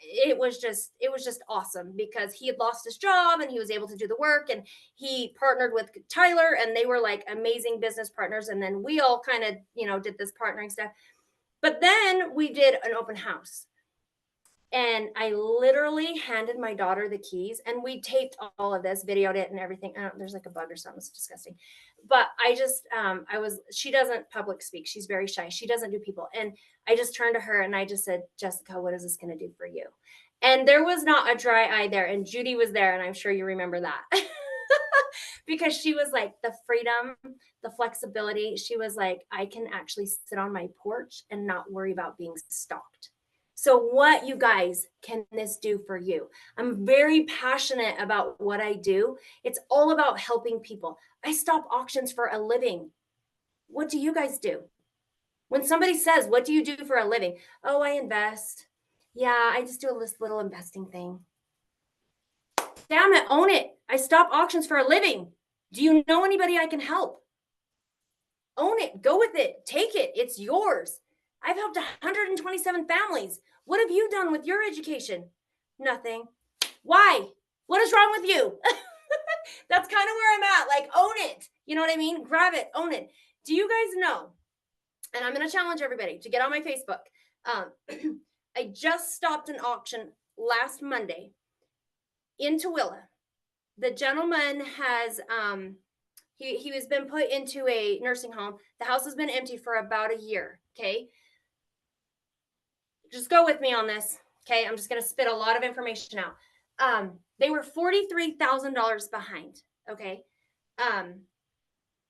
it was just awesome, because he had lost his job and he was able to do the work, and he partnered with Tyler, and they were like amazing business partners. And then we all kind of did this partnering stuff. But then we did an open house, and I literally handed my daughter the keys, and we taped all of this, videoed it and everything. There's like a bug or something. It's disgusting. But I just, she doesn't public speak. She's very shy. She doesn't do people. And I just turned to her and I just said, Jessica, what is this going to do for you? And there was not a dry eye there. And Judy was there. And I'm sure you remember that. Because she was like, the freedom, the flexibility. She was like, I can actually sit on my porch and not worry about being stalked. So what, you guys, can this do for you? I'm very passionate about what I do. It's all about helping people. I stop auctions for a living. What do you guys do? When somebody says, what do you do for a living? Oh, I invest. Yeah, I just do this little investing thing. Damn it, own it. I stop auctions for a living. Do you know anybody I can help? Own it. Go with it. Take it. It's yours. I've helped 127 families. What have you done with your education? Nothing. Why? What is wrong with you? That's kind of where I'm at. Like, own it. You know what I mean? Grab it. Own it. Do you guys know? And I'm going to challenge everybody to get on my Facebook. I just stopped an auction last Monday in Tooele. The gentleman has he has been put into a nursing home. The house has been empty for about a year. Okay. Just go with me on this. Okay. I'm just going to spit a lot of information out. They were $43,000 behind. Okay.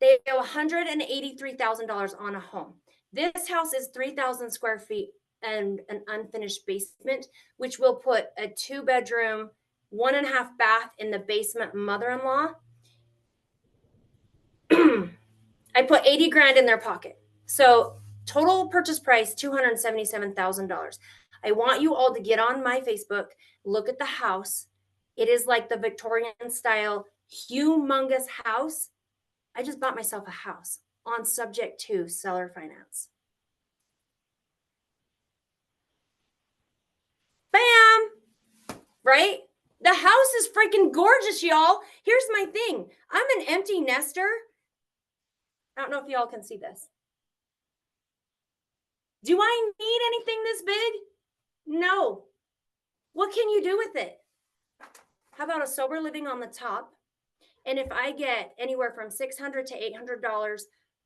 They owe $183,000 on a home. This house is 3,000 square feet and an unfinished basement, which will put a 2-bedroom, 1.5 bath in the basement mother-in-law. I put 80 grand in their pocket. So total purchase price, $277,000. I want you all to get on my Facebook, look at the house. It is like the Victorian style, humongous house. I just bought myself a house on subject to seller finance. Bam! Right? The house is freaking gorgeous, y'all. Here's my thing. I'm an empty nester. I don't know if y'all can see this. Do I need anything this big? No. What can you do with it? How about a sober living on the top? And if I get anywhere from $600 to $800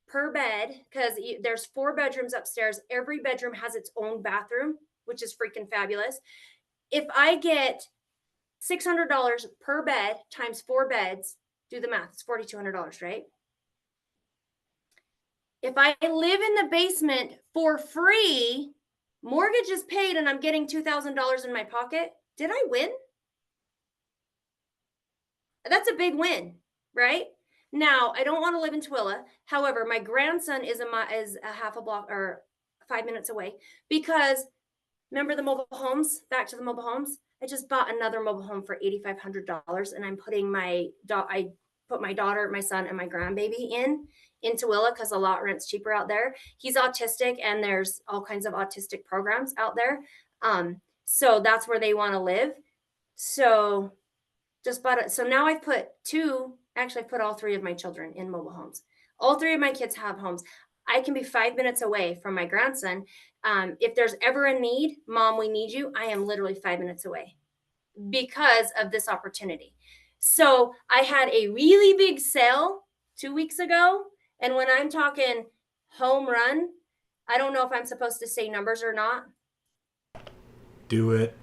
per bed, because there's 4 bedrooms upstairs, every bedroom has its own bathroom, which is freaking fabulous. If I get $600 per bed times 4 beds, do the math, it's $4,200, right? If I live in the basement for free, mortgage is paid, and I'm getting $2,000 in my pocket, did I win? That's a big win, right? Now, I don't want to live in Tooele. However, my grandson is a half a block or 5 minutes away, because remember the mobile homes, back to the mobile homes? I just bought another mobile home for $8,500, and I'm putting I put my daughter, my son, and my grandbaby into Willa because a lot rent's cheaper out there. He's autistic, and there's all kinds of autistic programs out there. So that's where they want to live. So just bought it. So now I've put I've put all 3 of my children in mobile homes. All 3 of my kids have homes. I can be 5 minutes away from my grandson. If there's ever a need, Mom, we need you. I am literally 5 minutes away because of this opportunity. So I had a really big sale 2 weeks ago. And when I'm talking home run, I don't know if I'm supposed to say numbers or not. Do it.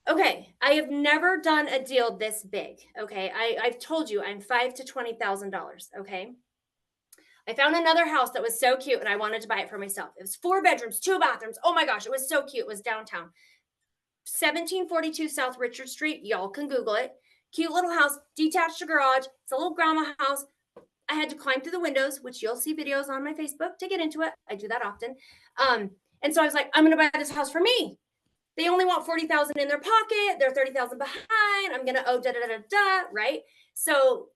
Okay, I have never done a deal this big. Okay, I've told you I'm $5,000 to $20,000. Okay, I found another house that was so cute, and I wanted to buy it for myself. It was 4 bedrooms, 2 bathrooms. Oh my gosh, it was so cute. It was downtown, 1742 South Richard Street. Y'all can Google it. Cute little house, detached garage. It's a little grandma house. I had to climb through the windows, which you'll see videos on my Facebook to get into it. I do that often. And so I was like, I'm going to buy this house for me. They only want 40,000 in their pocket. They're 30,000 behind. I'm going to owe right? So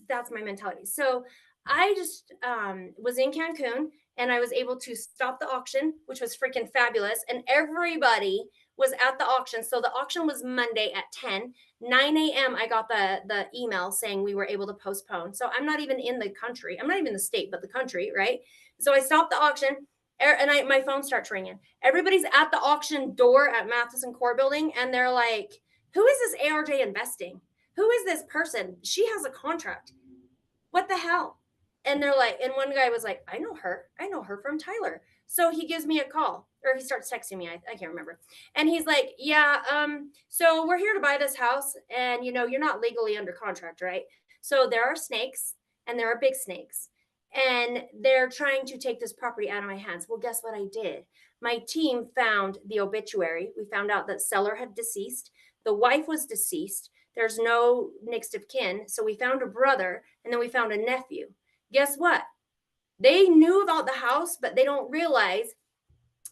that's my mentality. So I just was in Cancun, and I was able to stop the auction, which was freaking fabulous. And everybody was at the auction. So the auction was Monday at 9 a.m. I got the email saying we were able to postpone. So I'm not even in the country. I'm not even in the state, but the country, right? So I stopped the auction. And my phone starts ringing. Everybody's at the auction door at Matheson Core Building, and they're like, who is this ARJ Investing? Who is this person? She has a contract. What the hell? And they're like, and one guy was like, I know her from Tyler. So he gives me a call, or he starts texting me. I can't remember. And he's like, yeah, so we're here to buy this house, and you're not legally under contract, right? So there are snakes, and there are big snakes. And they're trying to take this property out of my hands. Well, guess what I did? My team found the obituary. We found out that seller had deceased. The wife was deceased. There's no next of kin. So we found a brother, and then we found a nephew. Guess what? They knew about the house, but they don't realize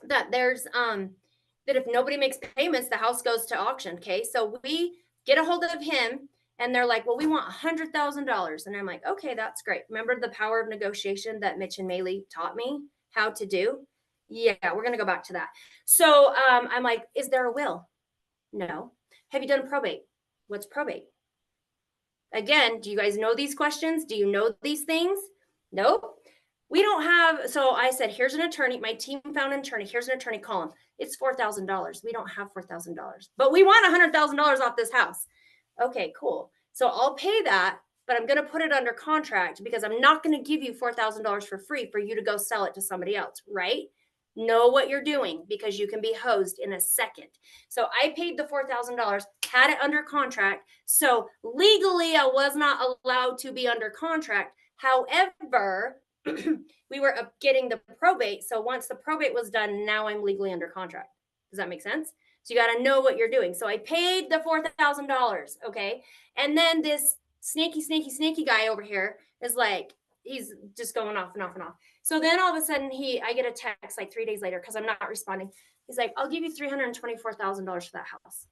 that there's that if nobody makes payments, the house goes to auction. Okay. So we get a hold of him. And they're like, well, we want $100,000. And I'm like, okay, that's great. Remember the power of negotiation that Mitch and Maylee taught me how to do? Yeah, we're going to go back to that. So I'm like, is there a will? No. Have you done probate? What's probate? Again, do you guys know these questions? Do you know these things? Nope. We don't have. So I said, here's an attorney. My team found an attorney. Here's an attorney. Call him. It's $4,000. We don't have $4,000, but we want $100,000 off this house. Okay, cool. So I'll pay that, but I'm going to put it under contract because I'm not going to give you $4,000 for free for you to go sell it to somebody else, right? Know what you're doing because you can be hosed in a second. So I paid the $4,000, had it under contract. So legally, I was not allowed to be under contract. However, we were getting the probate. So once the probate was done, now I'm legally under contract. Does that make sense? So you got to know what you're doing. So I paid the $4,000. Okay. And then this snaky guy over here is like, he's just going off and off and off. So then all of a sudden I get a text like 3 days later because I'm not responding. He's like, I'll give you $324,000 for that house.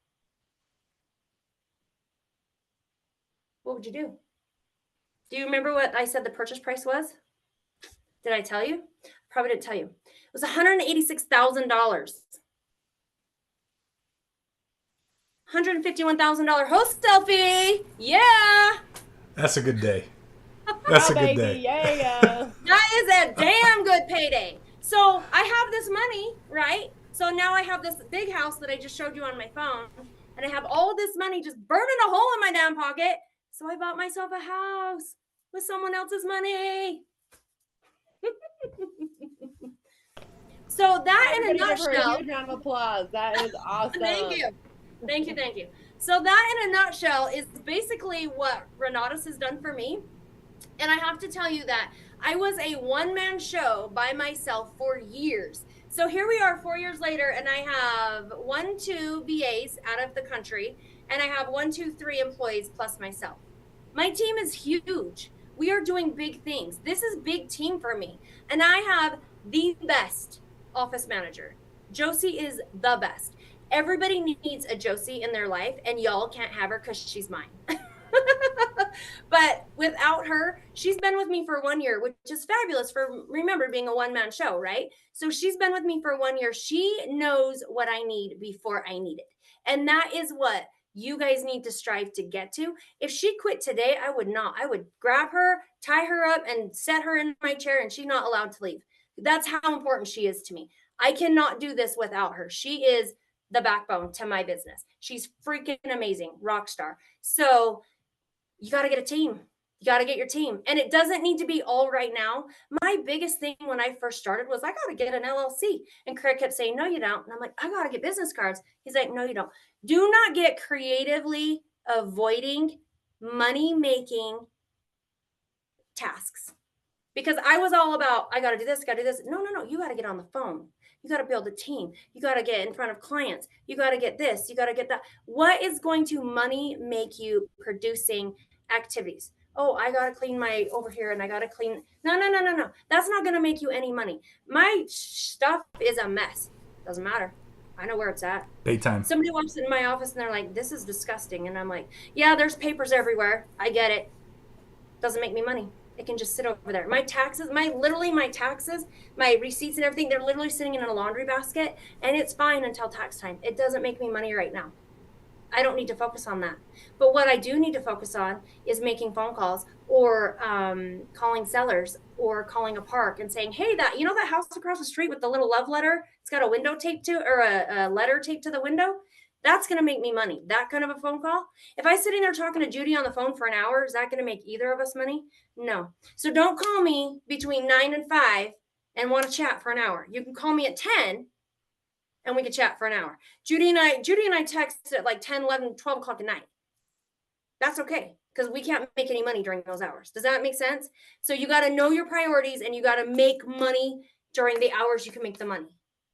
What would you do? Do you remember what I said the purchase price was? Did I tell you? Probably didn't tell you. It was $186,000. $151,000 wholesale fee. Yeah. That's a good day. That's a good day. Yeah. That is a damn good payday. So I have this money, right? So now I have this big house that I just showed you on my phone, and I have all this money just burning a hole in my damn pocket. So I bought myself a house with someone else's money. So that in a nutshell. A huge round of applause. That is awesome. Thank you. So that in a nutshell is basically what Renatus has done for me. And I have to tell you that I was a one-man show by myself for years. So here we are 4 years later, and I have 2 VAs out of the country, and I have 3 employees plus myself. My team is huge. We are doing big things. This is big team for me. And I have the best office manager. Josie is the best. Everybody needs a Josie in their life, and y'all can't have her because she's mine. But without her, she's been with me for 1 year, which is fabulous for, remember, being a one-man show, right? So she's been with me for 1 year. She knows what I need before I need it. And that is what you guys need to strive to get to. If she quit today, I would not. I would grab her, tie her up, and set her in my chair, and she's not allowed to leave. That's how important she is to me. I cannot do this without her. She is the backbone to my business. She's freaking amazing, rock star. So you got to get a team. You got to get your team. And it doesn't need to be all right now. My biggest thing when I first started was I got to get an LLC. And Craig kept saying, no, you don't. And I'm like, I got to get business cards. He's like, no, you don't. Do not get creatively avoiding money making tasks. Because I was all about, I got to do this, got to do this. No, you got to get on the phone. You got to build a team. You got to get in front of clients. You got to get this, you got to get that. What is going to money make you producing activities? Oh, I got to clean my over here and I got to clean. No. That's not going to make you any money. My stuff is a mess. Doesn't matter. I know where it's at. Daytime. Somebody walks in my office and they're like, this is disgusting. And I'm like, yeah, there's papers everywhere. I get it. Doesn't make me money. It can just sit over there. My taxes, my receipts and everything, they're literally sitting in a laundry basket, and it's fine until tax time. It doesn't make me money right now. I don't need to focus on that. But what I do need to focus on is making phone calls or calling sellers or calling a park and saying, hey, that house across the street with the little love letter, it's got a window taped to, or a letter taped to the window. That's going to make me money. That kind of a phone call. If I'm sitting there talking to Judy on the phone for an hour, is that going to make either of us money? No. So don't call me between 9 and 5 and want to chat for an hour. You can call me at 10 and we can chat for an hour. Judy and I text at like 10, 11, 12 o'clock at night. That's okay, because we can't make any money during those hours. Does that make sense? So you got to know your priorities and you got to make money during the hours you can make the money.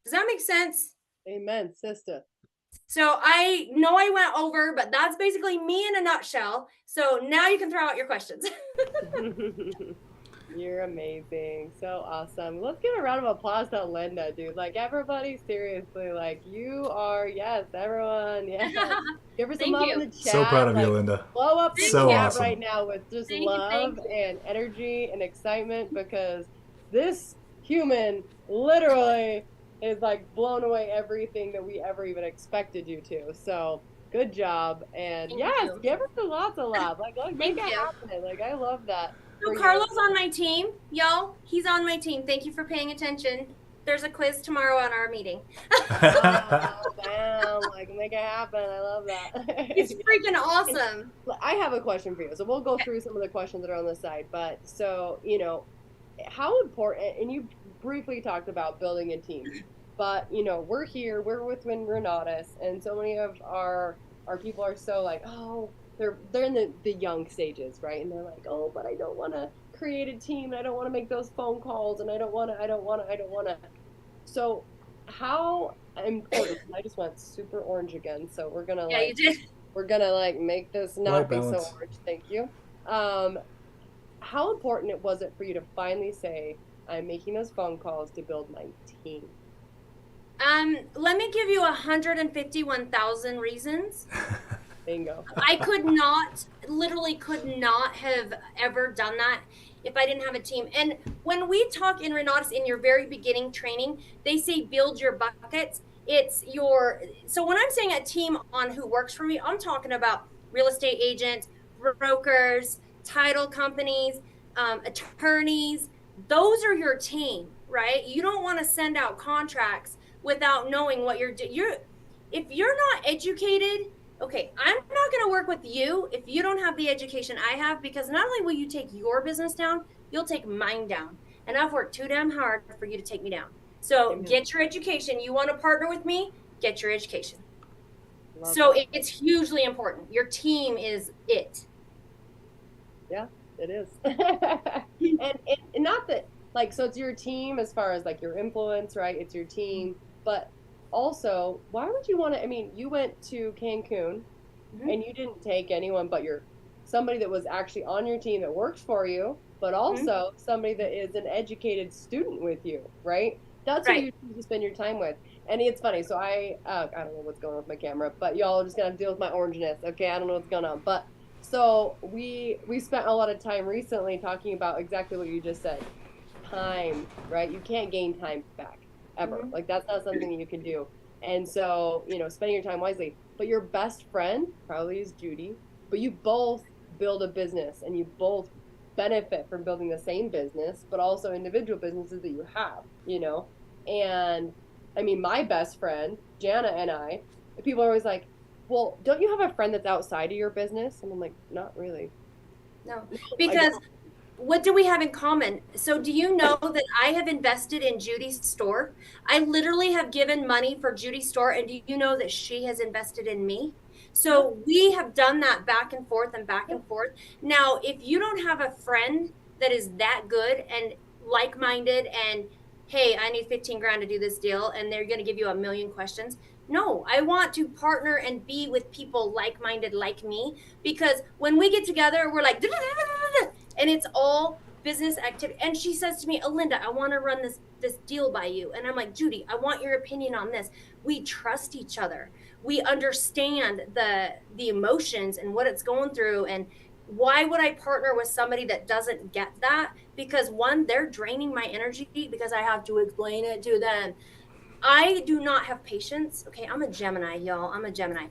Does that make sense? Amen, sister. So I know I went over, but that's basically me in a nutshell. So now you can throw out your questions. You're amazing. So awesome. Let's give a round of applause to Alinda, dude. Like, everybody, seriously, like, you are, yes, everyone, yeah. Give her some love in the chat. So proud of you, Alinda. Blow up the So chat awesome. right now with just love and energy and excitement, because this human literally is like blown away everything that we ever even expected you to. So good job. And yes, give her lots of love. Like make it happen. Like, I love that. So Carlos on my team, y'all. He's on my team. Thank you for paying attention. There's a quiz tomorrow on our meeting. Wow, like, make it happen. I love that. He's freaking awesome. I have a question for you. So we'll go through some of the questions that are on the side. But so, how important, and you briefly talked about building a team, but we're here, we're with Renatus, and so many of our people are so like, oh, they're in the young stages, right? And they're like, oh, but I don't want to create a team, and I don't want to make those phone calls, and I don't want to. So how important, I just went super orange again, so we're gonna you did. We're gonna like make this not be balance. so orange. Thank you. How important was it for you to finally say, I'm making those phone calls to build my team? Let me give you 151,000 reasons. Bingo. I literally could not have ever done that if I didn't have a team. And when we talk in Renatus in your very beginning training, they say build your buckets. So when I'm saying a team on who works for me, I'm talking about real estate agents, brokers, title companies, attorneys. Those are your team, right? You don't want to send out contracts without knowing what you're doing. If you're not educated, okay, I'm not going to work with you if you don't have the education I have, because not only will you take your business down, you'll take mine down. And I've worked too damn hard for you to take me down. So Get your education. You want to partner with me? Get your education. It's hugely important. Your team is it. Yeah, it is. and not that, like, so it's your team as far as like your influence, right? It's your team, but also, why would you want to, you went to Cancun and you didn't take anyone but somebody that was actually on your team that works for you, but also somebody that is an educated student with you, right? That's who Right. you choose to spend your time with. And it's funny. So I don't know what's going on with my camera, but y'all are just gonna have to deal with my orangeness. Okay, I don't know what's going on. But so we spent a lot of time recently talking about exactly what you just said. Time, right? You can't gain time back ever. Mhm. Like that's not something that you can do. And so, spending your time wisely. But your best friend probably is Judy, but you both build a business and you both benefit from building the same business, but also individual businesses that you have. And I mean, my best friend, Jana, and I, people are always like, well, don't you have a friend that's outside of your business? And I'm like, not really. No, No, I because don't. what do we have in common? So, do you know that I have invested in Judy's store? I literally have given money for Judy's store, and do you know that she has invested in me? Yep, So, we have done that back and forth and back yep. and forth. Now, if you don't have a friend that is that good and like minded, and hey, I need 15 grand to do this deal, and they're going to give you a million questions. No, I want to partner and be with people like minded like me, because when we get together, we're like, and it's all business activity. And she says to me, Alinda, I want to run this deal by you. And I'm like, Judy, I want your opinion on this. We trust each other. We understand the emotions and what it's going through. And why would I partner with somebody that doesn't get that? Because one, they're draining my energy because I have to explain it to them. I do not have patience. Okay, I'm a Gemini, y'all. I'm a Gemini.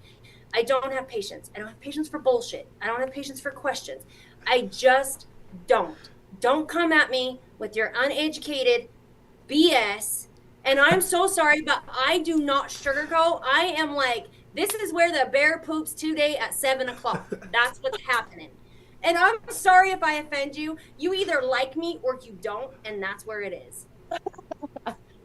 I don't have patience. I don't have patience for bullshit. I don't have patience for questions. I just don't. Don't come at me with your uneducated BS. And I'm so sorry, but I do not sugarcoat. I am like, this is where the bear poops today at 7 o'clock. That's what's happening. And I'm sorry if I offend you. You either like me or you don't, and that's where it is.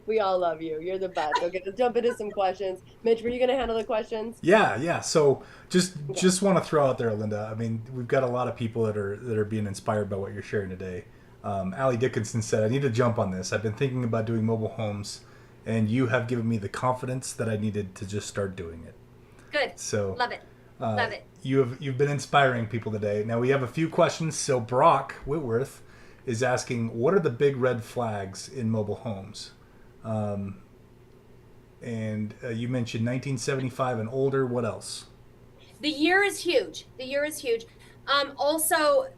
We all love you. You're the best. Okay, let's jump into some questions. Mitch, were you going to handle the questions? Yeah, yeah. So just Okay. just want to throw out there, Linda. I mean, we've got a lot of people that are being inspired by what you're sharing today. Allie Dickinson said, "I need to jump on this. I've been thinking about doing mobile homes, and you have given me the confidence that I needed to just start doing it." Good. So Love it. Love it. you've been inspiring people today. Now we have a few questions. So Brock Whitworth is asking, "What are the big red flags in mobile homes?" And you mentioned 1975 and older. What else? The year is huge. The year is huge. Also,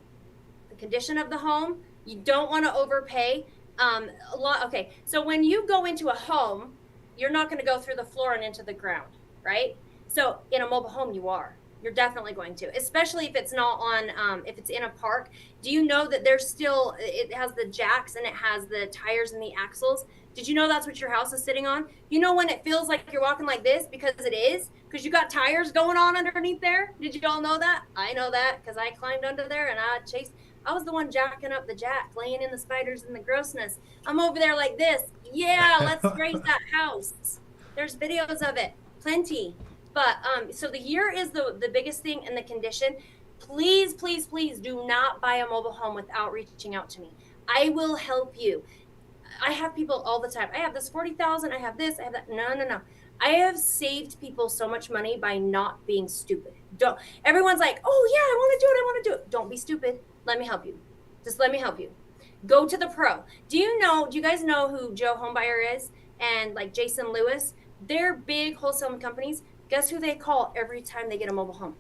the condition of the home. You don't want to overpay. A lot. Okay, so when you go into a home, you're not going to go through the floor and into the ground, right? So in a mobile home, you are. You're definitely going to, especially if it's not on, if it's in a park. Do you know that there's still, it has the jacks and it has the tires and the axles? Did you know that's what your house is sitting on? You know when it feels like you're walking like this because it is? Because you got tires going on underneath there? Did you all know that? I know that because I climbed under there and I chased. I was the one jacking up the jack, laying in the spiders and the grossness. I'm over there like this. Yeah, let's raise that house. There's videos of it, plenty. But so the year is the biggest thing in the condition. Please, please, please do not buy a mobile home without reaching out to me. I will help you. I have people all the time. I have this 40,000. I have this. I have that. No, no, no. I have saved people so much money by not being stupid. Don't. Everyone's like, oh yeah, I want to do it. I want to do it. Don't be stupid. Let me help you. Just let me help you. Go to the pro. Do you guys know who Joe Homebuyer is and like Jason Lewis? They're big wholesale companies. Guess who they call every time they get a mobile home?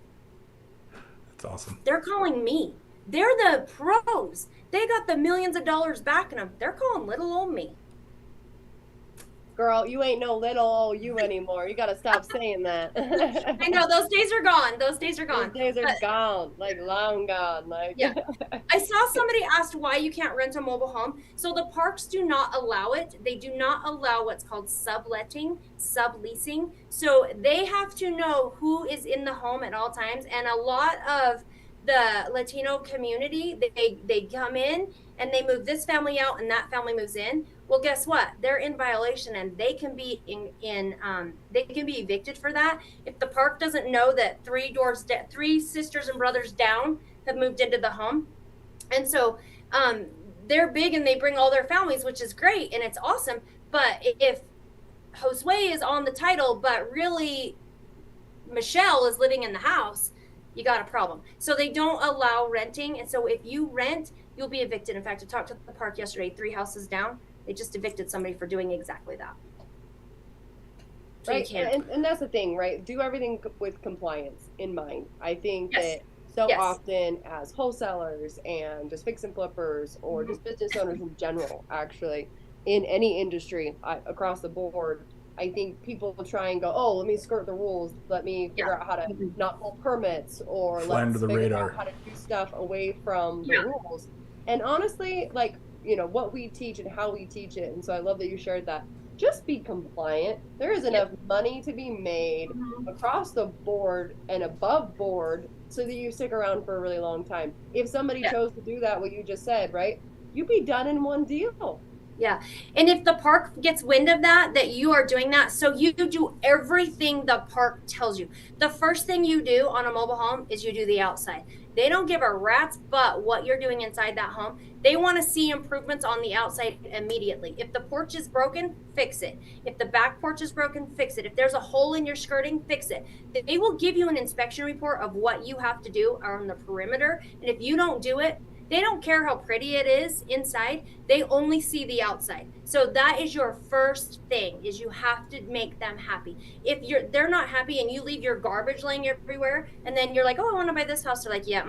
That's awesome. They're calling me. They're the pros. They got the millions of dollars backing them. They're calling little old me. Girl, you ain't no little old you anymore. You got to stop saying that. I know those days are gone. Those days are Those gone. days are But gone, like long gone. Like, yeah, I saw somebody asked why you can't rent a mobile home. So the parks do not allow it. They do not allow what's called subletting, subleasing. So they have to know who is in the home at all times. And a lot of the Latino community, they come in and they move this family out and that family moves in. Well, guess what? They're in violation and they can be they can be evicted for that if the park doesn't know that three sisters and brothers down have moved into the home. And so they're big and they bring all their families, which is great and it's awesome. But if Josue is on the title, but really Michelle is living in the house, you got a problem. So they don't allow renting. And so if you rent, you'll be evicted. In fact, I talked to the park yesterday, 3 houses down. They just evicted somebody for doing exactly that. So right. you can't. And that's the thing, right? Do everything with compliance in mind. I think Yes. that so Yes. often as wholesalers and just fix and flippers or just business owners in general, actually, in any industry across the board, I think people try and go, oh, let me skirt the rules. Let me Yeah. figure out how to not pull permits, or Fly under let's the figure radar. out how to do stuff away from the Yeah. rules. And honestly, like, what we teach and how we teach it. And so I love that you shared that. Just be compliant. There is enough Yep. money to be made across the board and above board so that you stick around for a really long time. If somebody Yeah. chose to do that, what you just said, right? You'd be done in one deal. Yeah. And if the park gets wind of that you are doing that, so you do everything the park tells you. The first thing you do on a mobile home is you do the outside. They don't give a rat's butt what you're doing inside that home. They want to see improvements on the outside immediately. If the porch is broken, fix it. If the back porch is broken, fix it. If there's a hole in your skirting, fix it. They will give you an inspection report of what you have to do on the perimeter. And if you don't do it, they don't care how pretty it is inside. They only see the outside. So that is your first thing, is you have to make them happy. If they're not happy and you leave your garbage laying everywhere, and then you're like, oh, I want to buy this house. They're like, yeah,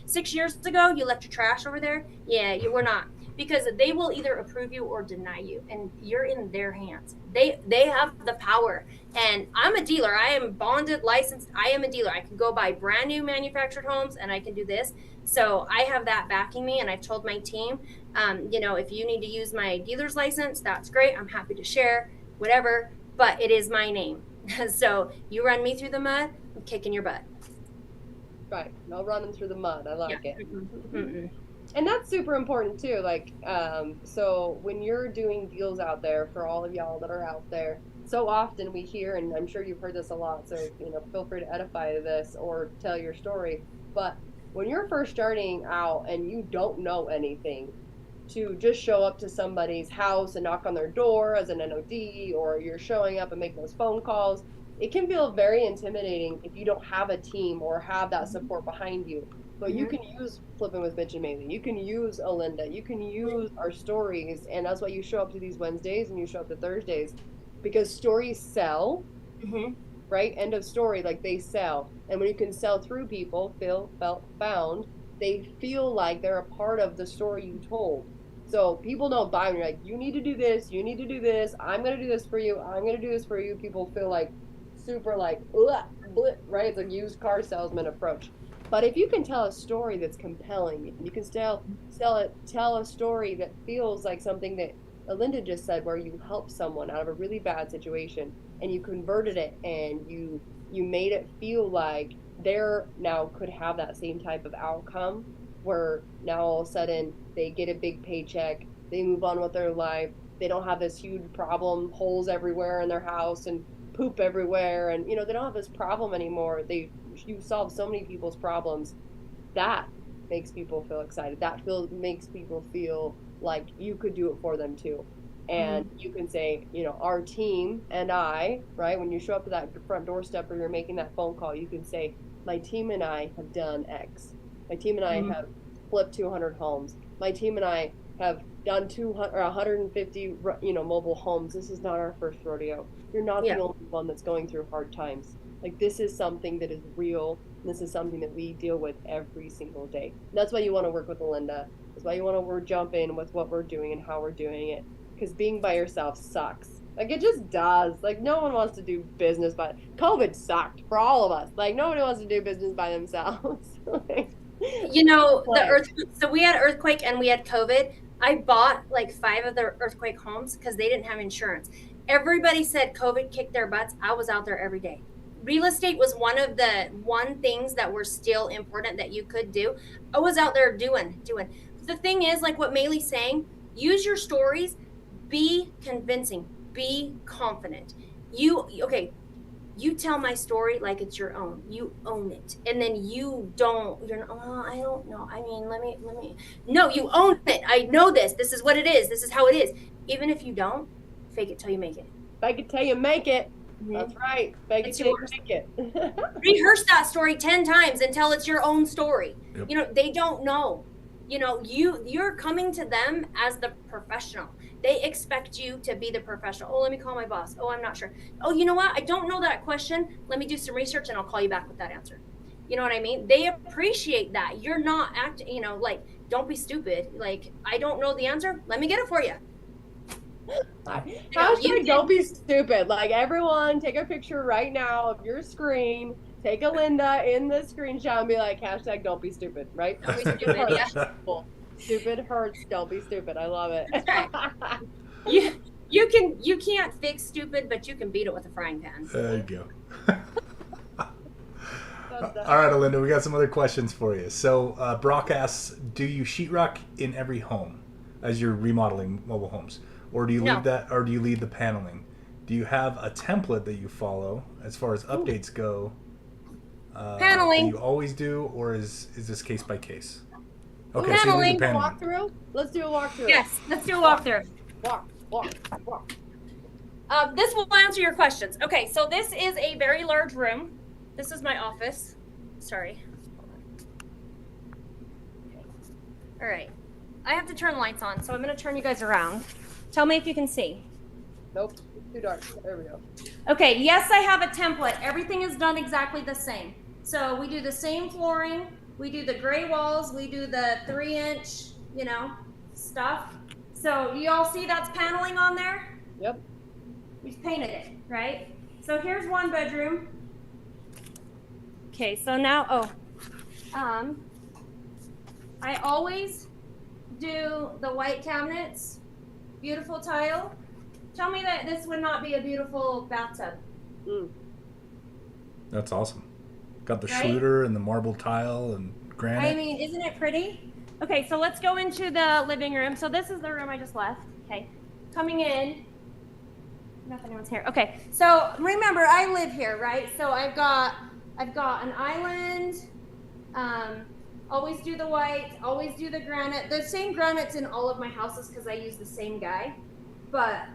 6 years ago, you left your trash over there. Yeah, you were not. Because they will either approve you or deny you, and you're in their hands. They have the power. And I'm a dealer. I am bonded, licensed. I am a dealer. I can go buy brand new manufactured homes, and I can do this. So I have that backing me, and I've told my team, if you need to use my dealer's license, that's great. I'm happy to share, whatever, but it is my name. So you run me through the mud, I'm kicking your butt. Right. I'll run them through the mud. I like it. Mm-mm. And that's super important too. Like, so when you're doing deals out there, for all of y'all that are out there, so often we hear, and I'm sure you've heard this a lot, so feel free to edify this or tell your story. But when you're first starting out and you don't know anything, to just show up to somebody's house and knock on their door as an NOD, or you're showing up and making those phone calls, it can feel very intimidating if you don't have a team or have that support behind you. But you can use Flipping with Mitch and Maylee. You can use Alinda. You can use our stories. And that's why you show up to these Wednesdays and you show up to Thursdays. Because stories sell, right? End of story. Like, they sell. And when you can sell through people, feel, felt, found, they feel like they're a part of the story you told. So people don't buy when you're like, you need to do this, you need to do this, I'm going to do this for you, I'm going to do this for you. People feel like super like, right? It's a used car salesman approach. But if you can tell a story that's compelling, you can tell a story that feels like something that Alinda just said, where you help someone out of a really bad situation and you converted it and you made it feel like they're now could have that same type of outcome, where now all of a sudden they get a big paycheck, they move on with their life, they don't have this huge problem, holes everywhere in their house and poop everywhere, and they don't have this problem anymore. You solve so many people's problems. That makes people feel excited. Makes people feel like you could do it for them too. And you can say, our team and I, right? When you show up to that front doorstep or you're making that phone call, you can say, my team and I have done X. My team and I have flipped 200 homes. My team and I have done 200 or 150, mobile homes. This is not our first rodeo. You're not the only one that's going through hard times. Like, this is something that is real. This is something that we deal with every single day. And that's why you want to work with Alinda. That's why you want to jump in with what we're doing and how we're doing it. Because being by yourself sucks. Like, it just does. Like, no one wants to do business COVID sucked for all of us. Like, nobody wants to do business by themselves. The earthquake. So we had earthquake and we had COVID. I bought like 5 of the earthquake homes because they didn't have insurance. Everybody said COVID kicked their butts. I was out there every day. Real estate was one of the things that were still important that you could do. I was out there doing. The thing is, like what Maylee's saying, use your stories, be convincing, be confident. You tell my story like it's your own. You own it. And then you're not, oh, I don't know. I mean, let me. No, you own it. I know this. This is what it is. This is how it is. Even if you don't, fake it till you make it. Fake it till you make it. That's right. Fake it till you make it. Rehearse that story 10 times until it's your own story. Yep. They don't know. You're coming to them as the professional. They expect you to be the professional. Oh, let me call my boss. Oh, I'm not sure. Oh, you know what? I don't know that question. Let me do some research and I'll call you back with that answer. You know what I mean? They appreciate that. You're not acting, like, don't be stupid. Like, I don't know the answer. Let me get it for you. Hashtag don't be stupid. Like, everyone, take a picture right now of your screen. Take Alinda in the screenshot and be like, hashtag don't be stupid, right? Don't be stupid, yeah. Stupid hurts. Don't be stupid. I love it. That's right. You can't fix stupid, but you can beat it with a frying pan. There you go. All right, Alinda, we got some other questions for you. So, Brock asks, do you sheetrock in every home as you're remodeling mobile homes? Or do you leave that, or do you leave the paneling? Do you have a template that you follow as far as updates go? Paneling. Do you always do, or is this case by case? Okay, paneling. So you leave the paneling. Walkthrough? Let's do a walkthrough. Yes, let's do a walkthrough. Walk. This will answer your questions. Okay, so this is a very large room. This is my office. Sorry. Okay. All right. I have to turn lights on, so I'm going to turn you guys around. Tell me if you can see. Nope, it's too dark. There we go. Okay, yes, I have a template. Everything is done exactly the same. So we do the same flooring. We do the gray walls. We do the 3-inch, stuff. So you all see that's paneling on there? Yep. We've painted it, right? So here's one bedroom. Okay, so now, I always do the white cabinets, beautiful tile. Tell me that this would not be a beautiful bathtub. That's awesome. Got the Schluter and the marble tile and granite. I mean, isn't it pretty? Okay, so let's go into the living room. So this is the room I just left. Okay, coming in. Not that anyone's here. Okay, so remember, I live here, right? So I've got an island. Always do the white. Always do the granite. The same granite's in all of my houses because I use the same guy. But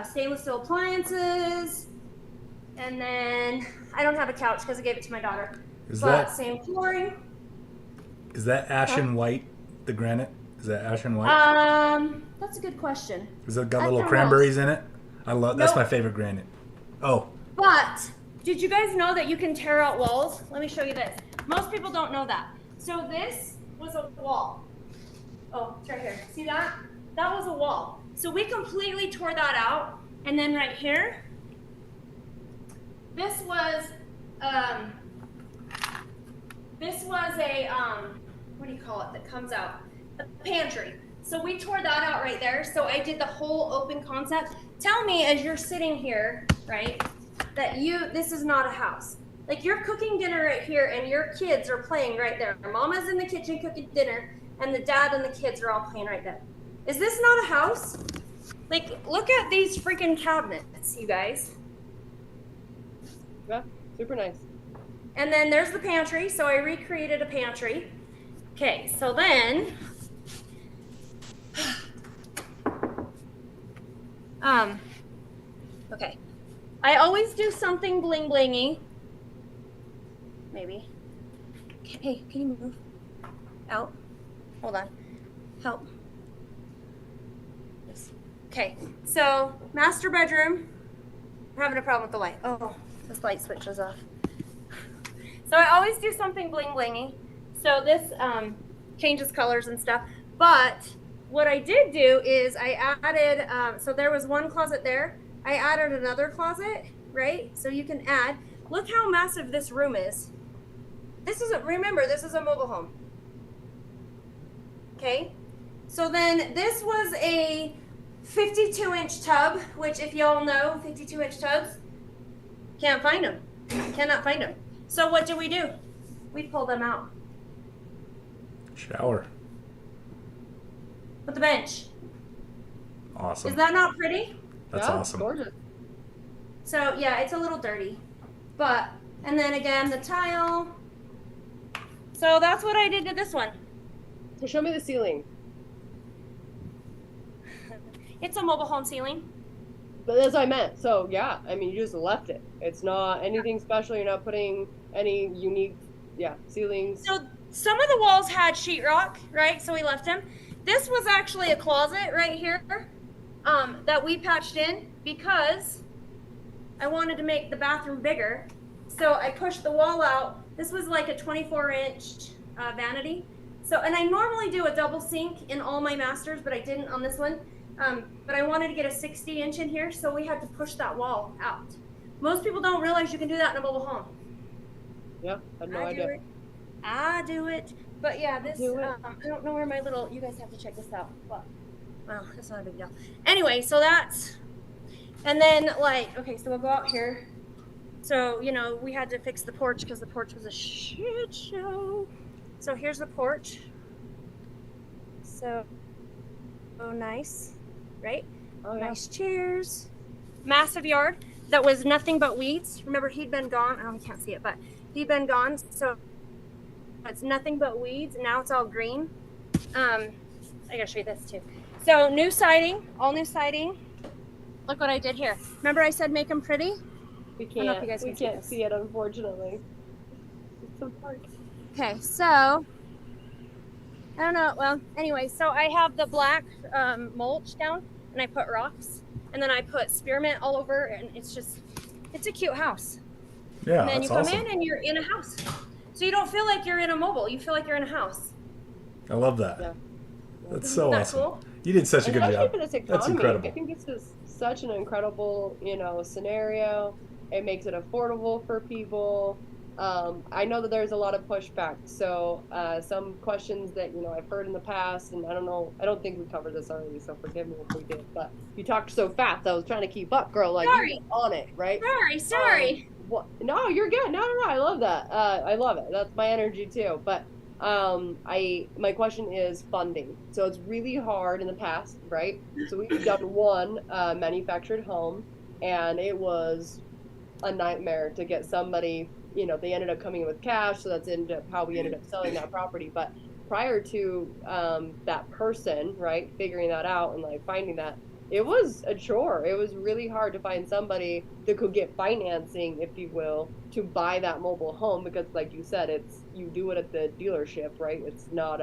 stainless steel appliances, and then I don't have a couch because I gave it to my daughter. Same flooring. Is that ashen white? The granite? Is that ashen white? That's a good question. Is it got little cranberries in it? I love. That's my favorite granite. Oh. But did you guys know that you can tear out walls? Let me show you this. Most people don't know that. So this was a wall. Oh, it's right here. See that? That was a wall. So we completely tore that out. And then right here, this was a, what do you call it that comes out? A pantry. So we tore that out right there. So I did the whole open concept. Tell me as you're sitting here, right, that this is not a house. Like you're cooking dinner right here and your kids are playing right there. Mama's in the kitchen cooking dinner and the dad and the kids are all playing right there. Is this not a house? Like, look at these freaking cabinets, you guys. Yeah, super nice. And then there's the pantry. So I recreated a pantry. Okay, so then, okay. I always do something bling blingy. Maybe. Okay, hey, can you move? Out. Hold on. Help. Okay, so master bedroom. I'm having a problem with the light. Oh, this light switch is off. So I always do something bling blingy. So this changes colors and stuff. But what I did do is I added, so there was one closet there. I added another closet, right? So you can add. Look how massive this room is. Remember, this is a mobile home. Okay, so then this was a 52-inch tub, which if y'all know, 52-inch tubs, can't find them. Cannot find them. So what do? We pull them out. Shower. With the bench. Awesome. Is that not pretty? That's awesome. Gorgeous. So yeah, it's a little dirty. And then again, the tile. So that's what I did to this one. So show me the ceiling. It's a mobile home ceiling. But that's what I meant. So yeah, I mean, you just left it. It's not anything special. You're not putting any unique, ceilings. So some of the walls had sheetrock, right? So we left them. This was actually a closet right here. that we patched in because I wanted to make the bathroom bigger. So I pushed the wall out. This was like a 24-inch vanity. So, and I normally do a double sink in all my masters, but I didn't on this one. But I wanted to get a 60-inch in here, so we had to push that wall out. Most people don't realize you can do that in a mobile home. Yeah, I had no idea. I do it. But yeah, this, I don't know where my little, you guys have to check this out. But, well, that's not a big deal. Anyway, so that's, and then like, okay, so we'll go out here. So, you know, we had to fix the porch because the porch was a shit show. So here's the porch. So, oh, nice, right? Oh, yeah. Nice chairs. Massive yard that was nothing but weeds. Remember, he'd been gone. Oh, you can't see it, but he'd been gone. So it's nothing but weeds. Now it's all green. I gotta show you this too. So new siding, all new siding. Look what I did here. Remember I said make them pretty? We can't see it, unfortunately. It's so dark. Okay, so I don't know. Well, anyway, so I have the black mulch down, and I put rocks, and then I put spearmint all over, and it's a cute house. Yeah, and then that's you come awesome. in and you're in a house, so you don't feel like you're in a mobile. You feel like you're in a house. I love that. Yeah. That's so Isn't that awesome. cool? You did such a good Especially job. for this economy, That's incredible. I think this is such an incredible, scenario. It makes it affordable for people. I know that there's a lot of pushback. So some questions that I've heard in the past, and I don't think we covered this already. So forgive me if we did. But you talked so fast, I was trying to keep up, girl. Like Sorry. you were on it, right? Sorry. What? No, you're good. No. I love that. I love it. That's my energy too. But my question is funding. So it's really hard in the past, right? So we've done one manufactured home, and it was a nightmare to get somebody. They ended up coming in with cash, so that's how we ended up selling that property. But prior to that person, right, figuring that out and like finding that, it was a chore. It was really hard to find somebody that could get financing, if you will, to buy that mobile home because, like you said, you do it at the dealership, right? It's not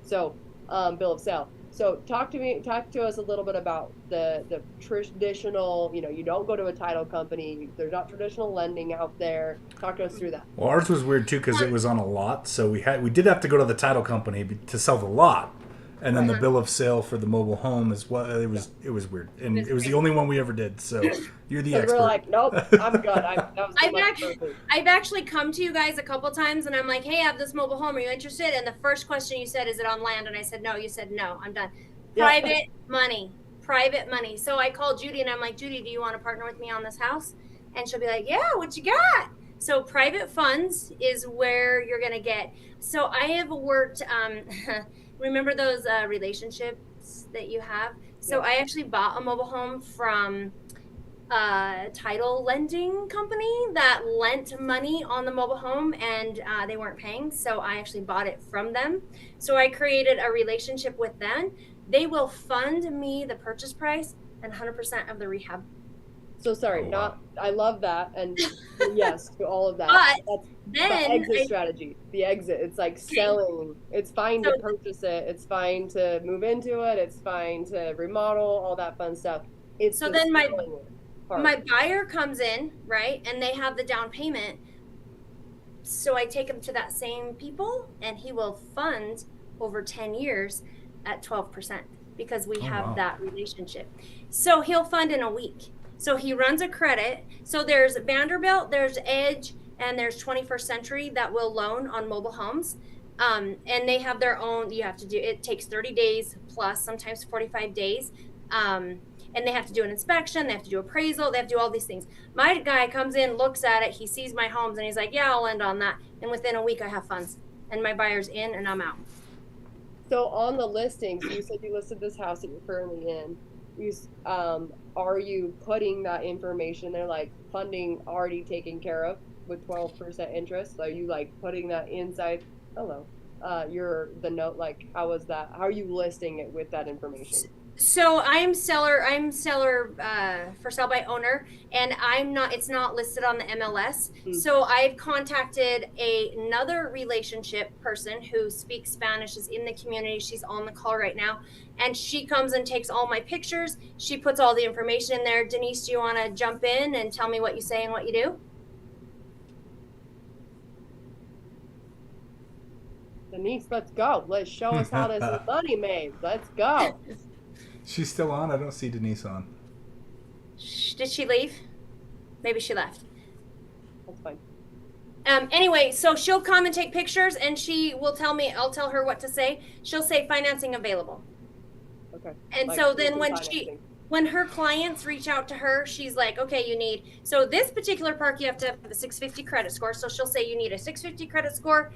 So, bill of sale. So talk to us a little bit about the traditional, you don't go to a title company. There's not traditional lending out there. Talk to us through that. Well, ours was weird too because it was on a lot, so we did have to go to the title company to sell the lot, and then the bill of sale for the mobile home is what it was. It was weird, and it was the only one we ever did. So you're the expert. We're like, nope, I'm good. I've actually come to you guys a couple times, and I'm like, hey, I have this mobile home. Are you interested? And the first question you said, is it on land? And I said no. You said no. I'm done. Private money. So I called Judy, and I'm like, Judy, do you want to partner with me on this house? And she'll be like, yeah, what you got? So private funds is where you're going to get. So I have worked, remember those relationships that you have? So I actually bought a mobile home from a title lending company that lent money on the mobile home, and they weren't paying. So I actually bought it from them. So I created a relationship with them. They will fund me the purchase price and 100% of the rehab. So sorry, I love that, and yes to all of that. But then the exit strategy, the exit. It's like selling. It's fine to purchase it. It's fine to move into it. It's fine to remodel, all that fun stuff. So then my buyer comes in, right, and they have the down payment. So I take him to that same people, and he will fund over 10 years at 12% because we have that relationship. So he'll fund in a week. So he runs a credit. So there's Vanderbilt, there's Edge, and there's 21st Century that will loan on mobile homes. And they have their own, it takes 30 days plus, sometimes 45 days. And they have to do an inspection, they have to do appraisal, they have to do all these things. My guy comes in, looks at it, he sees my homes, and he's like, yeah, I'll lend on that. And within a week I have funds. And my buyer's in and I'm out. So on the listings, you said you listed this house that you're currently in. Are you putting that information there, like funding already taken care of with 12% interest? Are you like putting that inside? The note, like how is that? How are you listing it with that information? So I'm seller for sale by owner, and it's not listed on the MLS. Hmm. So I've contacted another relationship person who speaks Spanish, is in the community. She's on the call right now, and she comes and takes all my pictures. She puts all the information in there. Denise, do you want to jump in and tell me what you say and what you do? Denise, let's go. Let's show us how this is money made. Let's go. She's still on. I don't see Denise on. Did she leave? Maybe she left. That's fine. Anyway, so she'll come and take pictures, and she will tell me. I'll tell her what to say. She'll say financing available. Okay. And Like so then financing. when her clients reach out to her, she's like, okay, you need, so this particular park, you have to have a 650 credit score. So she'll say you need a 650 credit score.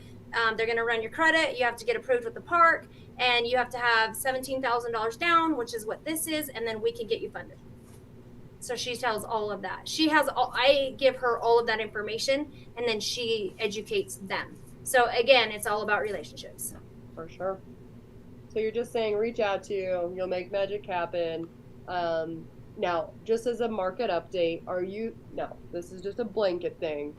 They're going to run your credit. You have to get approved with the park, and you have to have $17,000 down, which is what this is. And then we can get you funded. So she tells all of that. I give her all of that information, and then she educates them. So again, it's all about relationships. For sure. So you're just saying reach out to you, you'll make magic happen. Now, just as a market update, no, this is just a blanket thing.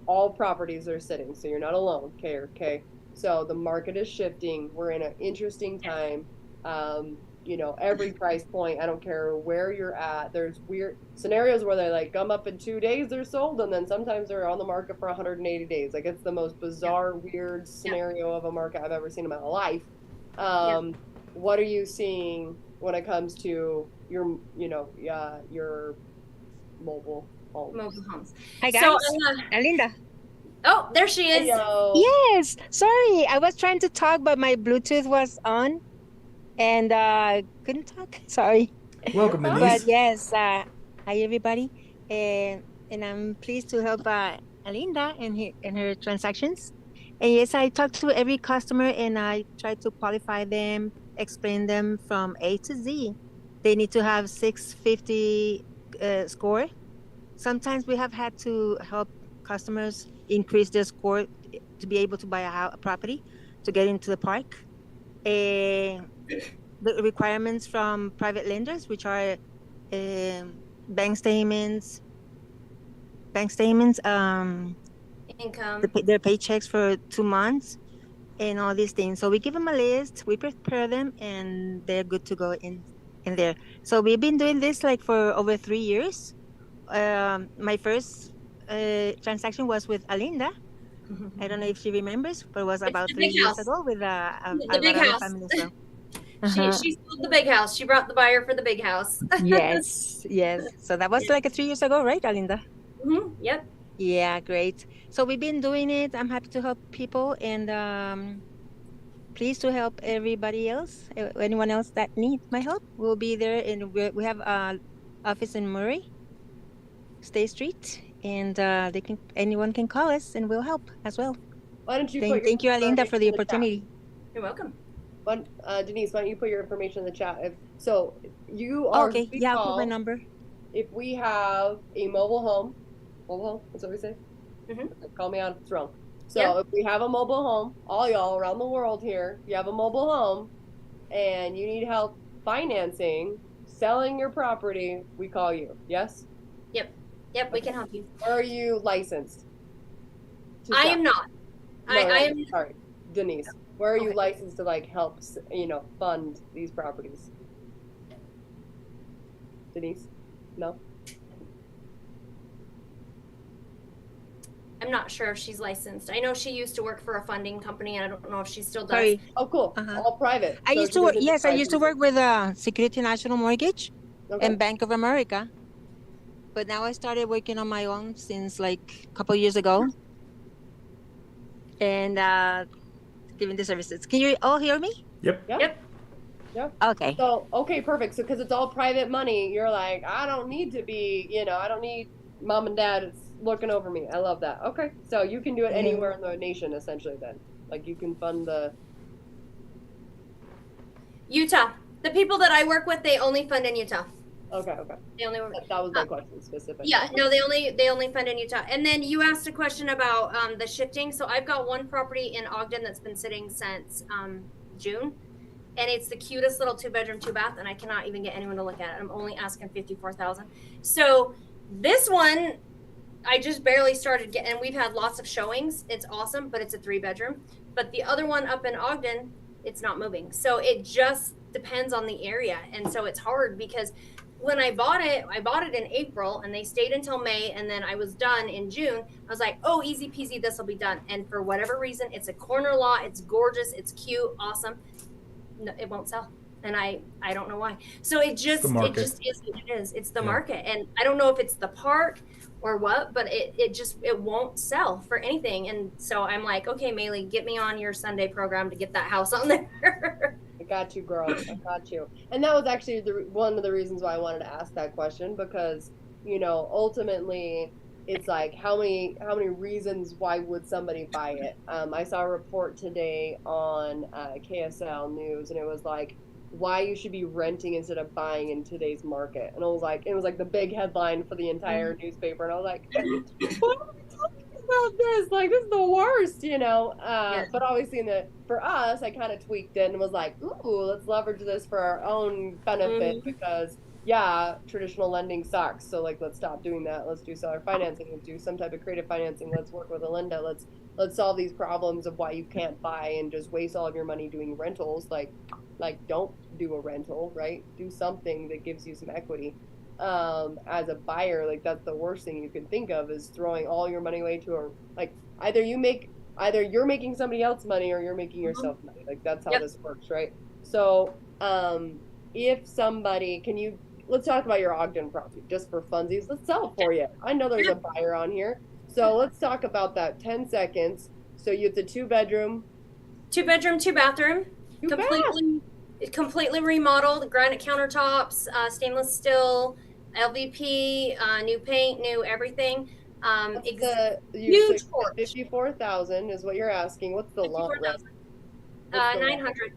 All properties are sitting, so you're not alone, okay? So the market is shifting. We're in an interesting time. Every price point, I don't care where you're at. There's weird scenarios where they like come up in 2 days, they're sold, and then sometimes they're on the market for 180 days. Like it's the most bizarre, weird scenario of a market I've ever seen in my life. What are you seeing when it comes to your mobile homes? Mobile homes. Hi guys, So, Alinda. oh, there she is. Hello. Yes, sorry, I was trying to talk, but my Bluetooth was on, and couldn't talk. Sorry. Welcome, Denise. But yes, hi everybody, and I'm pleased to help Alinda in her transactions. And yes, I talk to every customer, and I try to qualify them, explain them from A to Z. They need to have 650 score. Sometimes we have had to help customers increase their score to be able to buy a property, to get into the park. The requirements from private lenders, which are bank statements, Income. their paychecks for 2 months, and all these things. So we give them a list, we prepare them, and they're good to go in there. So we've been doing this like for over 3 years. My first transaction was with Alinda. I don't know if she remembers, but it was about 3 years ago with the big house. family as well. She sold the big house. She brought the buyer for the big house. Yes. So that was like 3 years ago, right, Alinda? Yep. Yeah, great. So we've been doing it. I'm happy to help people, and pleased to help everybody else. Anyone else that needs my help, we'll be there. And we have an office in Murray, State Street, and anyone can call us, and we'll help as well. Why don't you Thank you, Alinda, for the opportunity. You're welcome. Denise, why don't you put your information in the chat? You are okay. Yeah, I'll put my number. If we have a mobile home, that's what we say. Call me out if it's wrong. So if we have a mobile home, all y'all around the world here, you have a mobile home, and you need help financing, selling your property, we call you. Yes. Yep, we can help you. Where are you licensed? I am not. I am. Sorry, Denise. Where are you licensed to help, fund these properties? Denise? No? I'm not sure if she's licensed. I know she used to work for a funding company, and I don't know if she still does. Sorry. Oh, cool. All private. I used to work. Yes, I used to work with Security National Mortgage and Bank of America. But now I started working on my own since a couple of years ago, and giving the services. Can you all hear me? Yep. Yeah. Okay. So, okay, perfect. So, because it's all private money, you're like, I don't need to be, I don't need mom and dad looking over me. I love that. Okay. So you can do it anywhere in the nation, essentially, then. You can fund the... Utah. The people that I work with, they only fund in Utah. Okay. They only that was my question specific. Yeah, no, they only fund in Utah. And then you asked a question about the shifting. So I've got one property in Ogden that's been sitting since June, and it's the cutest little 2-bedroom, 2-bath, and I cannot even get anyone to look at it. I'm only asking $54,000. So this one, I just barely started getting, and we've had lots of showings. It's awesome, but it's a 3-bedroom. But the other one up in Ogden, it's not moving. So it just depends on the area. And so it's hard because when I bought it in April, and they stayed until May, and then I was done in June. I was like, oh, easy peasy, this will be done. And for whatever reason, it's a corner lot. It's gorgeous. It's cute. Awesome. No, it won't sell. And I don't know why. So it just is what it is. It's the market. And I don't know if it's the park or what, but it won't sell for anything. And so I'm like, okay, Maylee, get me on your Sunday program to get that house on there. I got you, girl. I got you. And that was actually one of the reasons why I wanted to ask that question, because, you know, ultimately it's like, how many reasons why would somebody buy it? I saw a report today on KSL News, and it was like, why you should be renting instead of buying in today's market. And it was like the big headline for the entire newspaper. And I was like, why are we talking about this? Like, this is the worst, you know? But obviously for us, I kind of tweaked it and was like, ooh, let's leverage this for our own benefit, because yeah, traditional lending sucks. So like, let's stop doing that. Let's do seller financing. Let's do some type of creative financing. Let's work with Alinda. Let's solve these problems of why you can't buy and just waste all of your money doing rentals. Like don't do a rental, right? Do something that gives you some equity. As a buyer, like, that's the worst thing you can think of, is throwing all your money away to either you're making somebody else money or you're making yourself money. Like, that's how this works, right? So if somebody, let's talk about your Ogden property just for funsies. Let's sell it for you. I know there's a buyer on here. So let's talk about that. 10 seconds. So it's a 2-bedroom. 2-bedroom, 2-bathroom. Completely remodeled, granite countertops, stainless steel, LVP, new paint, new everything. Huge porch. 54,000 is what you're asking. What's the lot rent? 900.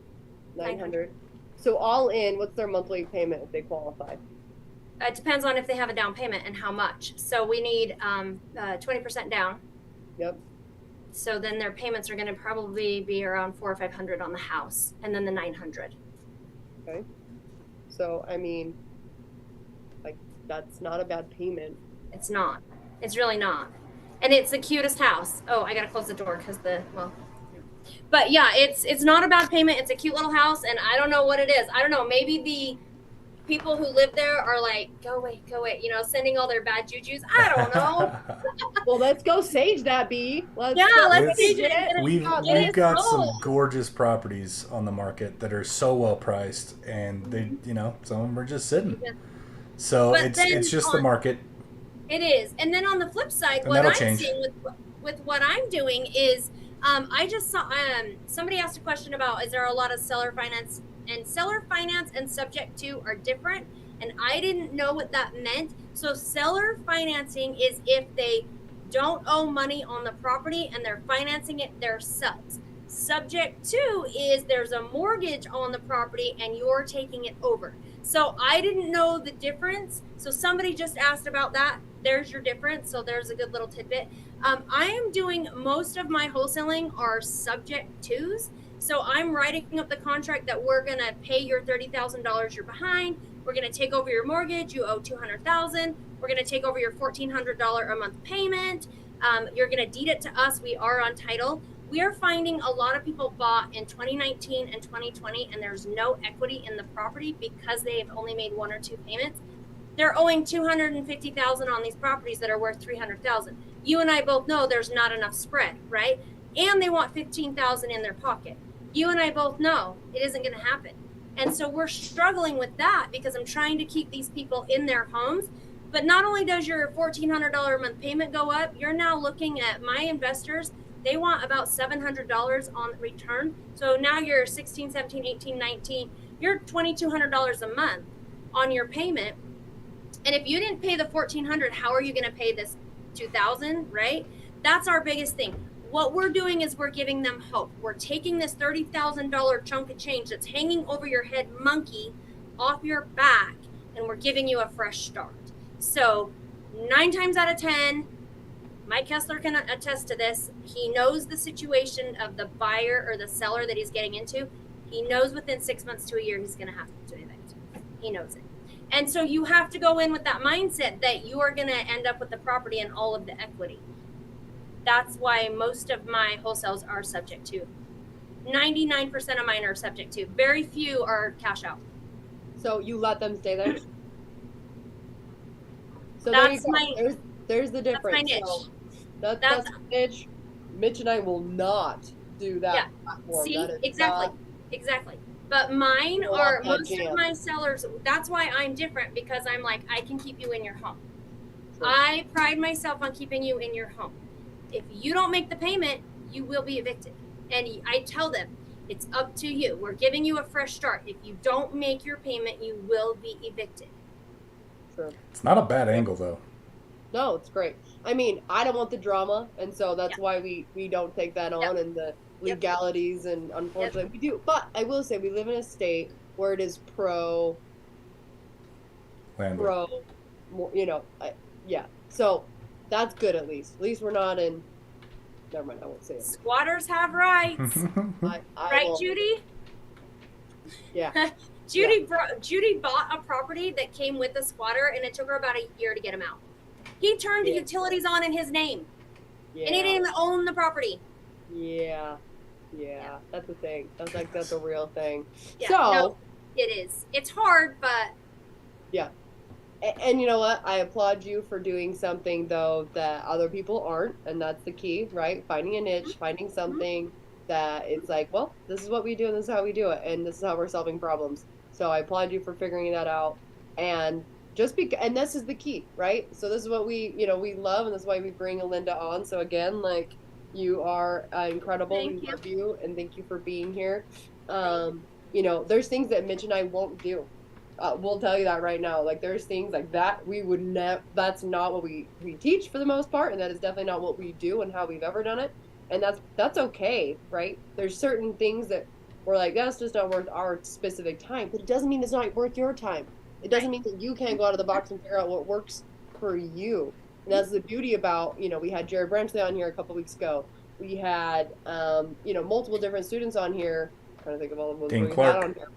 900. So all in, what's their monthly payment if they qualify? It depends on if they have a down payment and how much. So we need 20% down. Yep. So then their payments are going to probably be around $400 or $500 on the house, and then the 900. Okay. So I mean, like, that's not a bad payment. It's not. It's really not. And it's the cutest house. Oh, I gotta close the door because but yeah, it's not a bad payment. It's a cute little house, and I don't know what it is. I don't know. Maybe the people who live there are like, go away, you know, sending all their bad jujus. I don't know. Well, let's go sage that, B. Let's sage it. We've got some gorgeous properties on the market that are so well priced, and they, you know, some of them are just sitting. Yeah. So it's just the market. It is. And then on the flip side, what I'm seeing with what I'm doing is, I just saw somebody asked a question about, is there a lot of seller finance? And seller finance and subject to are different, and I didn't know what that meant. So seller financing is if they don't owe money on the property and they're financing it themselves. Subject to is there's a mortgage on the property and you're taking it over. So I didn't know the difference. So somebody just asked about that. There's your difference. So there's a good little tidbit. I am doing most of my wholesaling are subject tos. So I'm writing up the contract that we're going to pay your $30,000 you're behind. We're going to take over your mortgage. You owe $200,000. We're going to take over your $1,400 a month payment. You're going to deed it to us. We are on title. We are finding a lot of people bought in 2019 and 2020, and there's no equity in the property because they have only made 1 or 2 payments. They're owing $250,000 on these properties that are worth $300,000. You and I both know there's not enough spread, right? And they want $15,000 in their pocket. You and I both know it isn't going to happen. And so we're struggling with that because I'm trying to keep these people in their homes. But not only does your $1,400 a month payment go up, you're now looking at my investors. They want about $700 on return. So now you're 16, 17, 18, 19, you're $2,200 a month on your payment. And if you didn't pay the $1,400, how are you going to pay this $2,000, right? That's our biggest thing. What we're doing is we're giving them hope. We're taking this $30,000 chunk of change that's hanging over your head monkey off your back, and we're giving you a fresh start. So 9 times out of 10, Mike Kessler can attest to this. He knows the situation of the buyer or the seller that he's getting into. He knows within 6 months to a year he's going to have to evict. He knows it. And so you have to go in with that mindset that you are going to end up with the property and all of the equity. That's why most of my wholesales are subject to. 99% of mine are subject to. Very few are cash out. So you let them stay there? So That's there you go. There's the difference. That's my niche. So that's Mitch. Mitch and I will not do that platform. See, that exactly. But mine are most jam. of my sellers. That's why I'm different, because I'm like, I can keep you in your home. Sure. I pride myself on keeping you in your home. If you don't make the payment, you will be evicted. And I tell them, it's up to you. We're giving you a fresh start. If you don't make your payment, you will be evicted. Sure. It's not a bad angle, though. No, it's great. I mean, I don't want the drama, and so that's why we don't take that on, and the legalities, and unfortunately we do. But I will say, we live in a state where it is pro, you know, so that's good at least. At least we're not in, never mind, I won't say it. Squatters have rights. Right, Judy? Yeah. Judy bought a property that came with a squatter, and it took her about a year to get him out. He turned the utilities on in his name, and he didn't even own the property. Yeah, that's a thing. That's a real thing. Yeah, so no, it is. It's hard, but yeah. And you know what? I applaud you for doing something though that other people aren't, and that's the key, right? Finding a niche, finding something that it's like, well, this is what we do, and this is how we do it, and this is how we're solving problems. So I applaud you for figuring that out, and and this is the key, right? So this is what we love, and that's why we bring Alinda on. So again, like, you are incredible. We love you, and thank you for being here. You know, there's things that Mitch and I won't do. We'll tell you that right now. Like, there's things like that we would never. That's not what we teach for the most part, and that is definitely not what we do and how we've ever done it. And that's okay, right? There's certain things that we're like, that's just not worth our specific time, but it doesn't mean it's not worth your time. It doesn't mean that you can't go out of the box and figure out what works for you. And that's the beauty about, we had Jared Branchley on here a couple weeks ago. We had, multiple different students on here. I'm trying to think of all of them we had on here.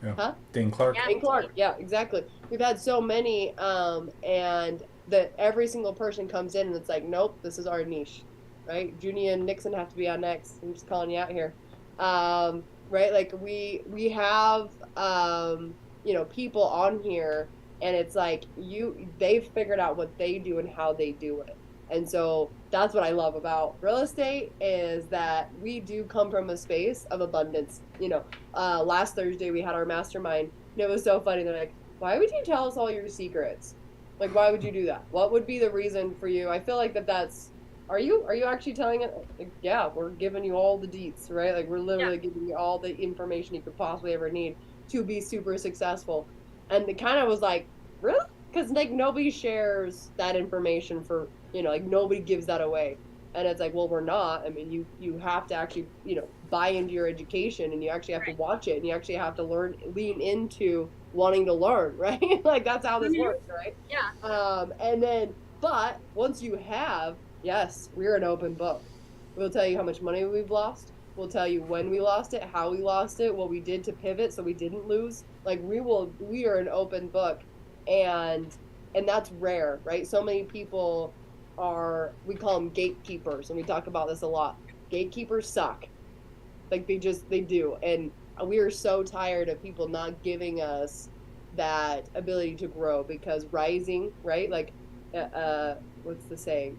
Yeah. Huh? Dane Clark. Dane Clark. Yeah, exactly. We've had so many, and that every single person comes in and it's like, nope, this is our niche, right? Junie and Nixon have to be on next. I'm just calling you out here. Right? Like, we have, people on here, and it's like they've figured out what they do and how they do it. And so that's what I love about real estate, is that we do come from a space of abundance. Last Thursday we had our mastermind, and it was so funny. They're like, why would you tell us all your secrets? Like, why would you do that? What would be the reason for you? I feel like that's, are you actually telling it? Like, yeah, we're giving you all the deets, right? Like, we're literally giving you all the information you could possibly ever need to be super successful. And it kind of was like, really? Because like nobody shares that information for, like nobody gives that away. And it's like, well, we're not. I mean, you have to actually, buy into your education, and you actually have to watch it, and you actually have to lean into wanting to learn, right? Like, that's how this works, right? Yeah. And then, but once you have, yes, we're an open book. We'll tell you how much money we've lost. We'll tell you when we lost it, how we lost it, what we did to pivot so we didn't lose. Like, we are an open book, and that's rare, right? So many people we call them gatekeepers, and we talk about this a lot. Gatekeepers suck. Like, they do. And we are so tired of people not giving us that ability to grow, because rising, right? Like, what's the saying?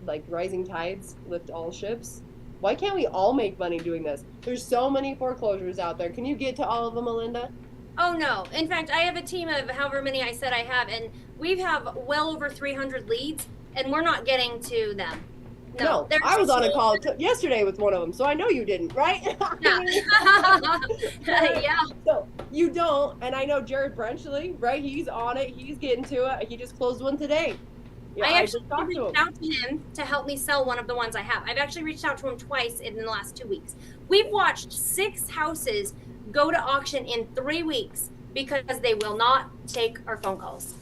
Like, rising tides lift all ships. Why can't we all make money doing this? There's so many foreclosures out there. Can you get to all of them, Alinda? Oh, no. In fact, I have a team of however many I said I have, and we have well over 300 leads, and we're not getting to them. No, I was on a call yesterday with one of them, so I know you didn't, right? Yeah. So you don't, and I know Jared Branchley, right? He's on it. He's getting to it. He just closed one today. Yeah, I actually reached out to him to help me sell one of the ones I have. I've actually reached out to him twice in the last 2 weeks. We've watched 6 houses go to auction in 3 weeks because they will not take our phone calls.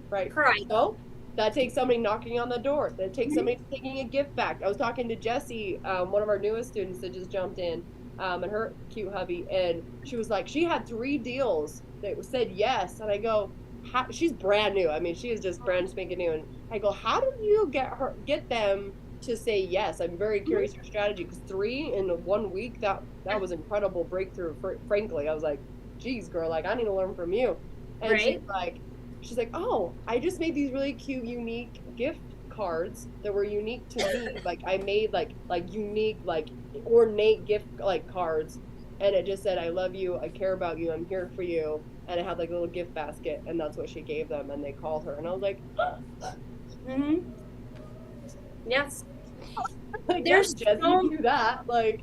Right. Correct. So that takes somebody knocking on the door. That takes somebody taking a gift back. I was talking to Jesse, one of our newest students that just jumped in, and her cute hubby, and she was like, she had 3 deals that said yes, and I go, she's brand new. I mean, she is just brand spanking new, and I go, how did you get them to say yes? I'm very curious your strategy, because 3 in 1 week, that was incredible breakthrough. Frankly, I was like, geez, girl, like I need to learn from you. And Right. she's like, oh, I just made these really cute, unique gift cards that were unique to me. Like I made like unique, like ornate gift like cards, and it just said, I love you, I care about you, I'm here for you. And it had like a little gift basket, and that's what she gave them. And they called her, and I was like, Mm-hmm. Yes. like, There's Jesse, so do that. Like,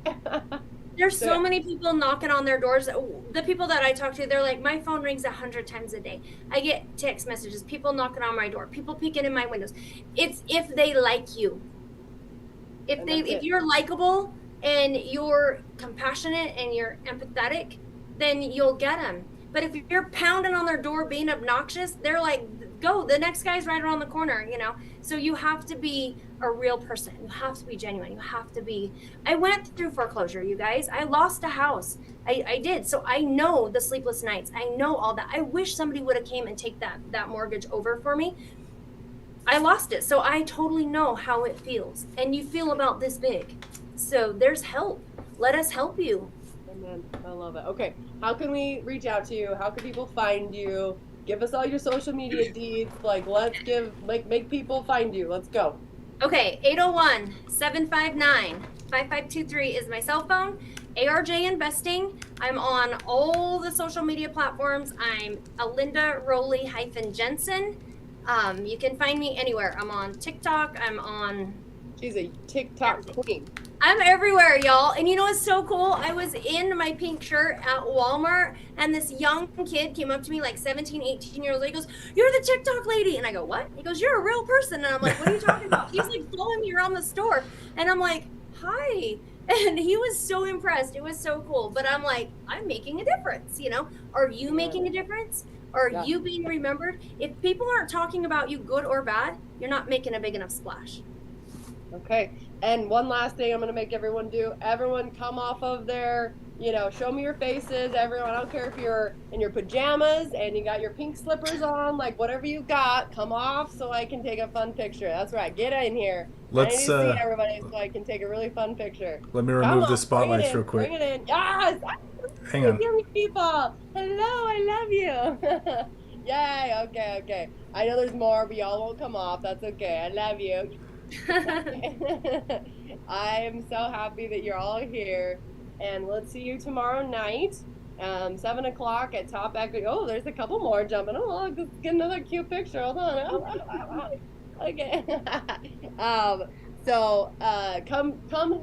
There's so so yeah. many people knocking on their doors. The people that I talk to, they're like, my phone rings 100 times a day. I get text messages, people knocking on my door, people peeking in my windows. It's if they like you. If you're likable and you're compassionate and you're empathetic, then you'll get them. But if you're pounding on their door being obnoxious, they're like, go, the next guy's right around the corner, you know? So you have to be a real person. You have to be genuine. You have to be. I went through foreclosure, you guys. I lost a house. I did. So I know the sleepless nights. I know all that. I wish somebody would have came and take that mortgage over for me. I lost it. So I totally know how it feels. And you feel about this big. So there's help. Let us help you. Amen. I love it. Okay. How can we reach out to you? How can people find you? Give us all your social media deeds. Like, let's make people find you. Let's go. Okay. 801-759-5523 is my cell phone. ARJ Investing. I'm on all the social media platforms. I'm Alinda Rowley-Jensen. You can find me anywhere. I'm on TikTok. She's a TikTok queen. I'm everywhere, y'all. And you know what's so cool? I was in my pink shirt at Walmart, and this young kid came up to me, like 17, 18 years old. He goes, you're the TikTok lady. And I go, what? He goes, you're a real person. And I'm like, what are you talking about? He's like following me around the store. And I'm like, hi. And he was so impressed. It was so cool. But I'm like, I'm making a difference, you know? Are you making a difference? Are you being remembered? If people aren't talking about you good or bad, you're not making a big enough splash. Okay. And one last thing I'm going to make everyone do. Everyone come off of their, show me your faces. Everyone, I don't care if you're in your pajamas and you got your pink slippers on, like whatever you got, come off so I can take a fun picture. That's right. Get in here. I need to see everybody so I can take a really fun picture. Let me remove the spotlights real quick. Bring it in. Yes! Hang on. People. Hello, I love you. Yay. Okay. I know there's more, but y'all won't come off. That's okay. I love you. I am so happy that you're all here, and let's see you tomorrow night, 7 o'clock at Top Equity. Oh, there's a couple more jumping. Oh, let's get another cute picture. Hold on. Okay. So come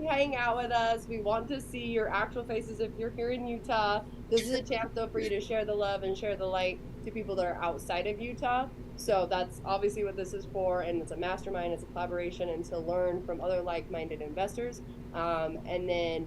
hang out with us. We want to see your actual faces if you're here in Utah. This is a chance though for you to share the love and share the light to people that are outside of Utah. So that's obviously what this is for, and it's a mastermind, it's a collaboration, and to learn from other like-minded investors. And then,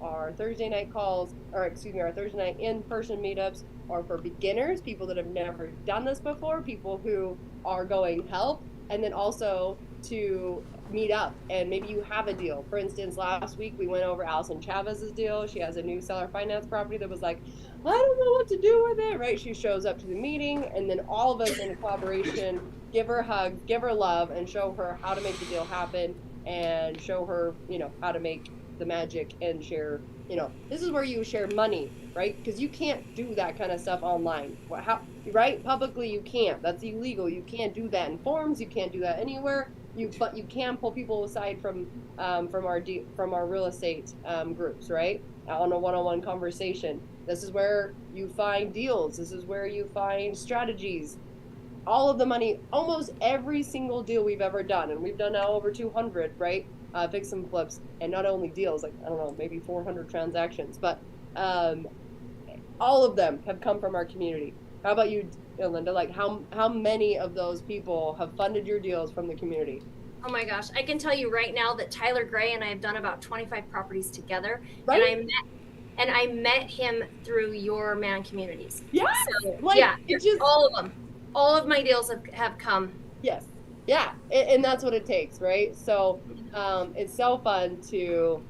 our Thursday night calls, our Thursday night in-person meetups are for beginners, people that have never done this before, people who are going help, and then also to meet up, and maybe you have a deal. For instance, last week we went over Allison Chavez's deal. She has a new seller finance property that was like, I don't know what to do with it, right? She shows up to the meeting, and then all of us in collaboration give her hugs, give her love, and show her how to make the deal happen, and show her, how to make the magic and share, this is where you share money, right? Because you can't do that kind of stuff online. Right? Publicly, you can't. That's illegal. You can't do that in forums. You can't do that anywhere. But you can pull people aside from our real estate groups, right? On a one-on-one conversation. This is where you find deals. This is where you find strategies. All of the money, almost every single deal we've ever done, and we've done now over 200, right? Fix and flips, and not only deals, like, I don't know, maybe 400 transactions, but all of them have come from our community. How about you, Linda? Like, how many of those people have funded your deals from the community? Oh my gosh, I can tell you right now that Tyler Gray and I have done about 25 properties together, right? and I met him through your man communities. Yes, so, it's just all of them. All of my deals have come. Yes, yeah, and that's what it takes, right? So it's so fun to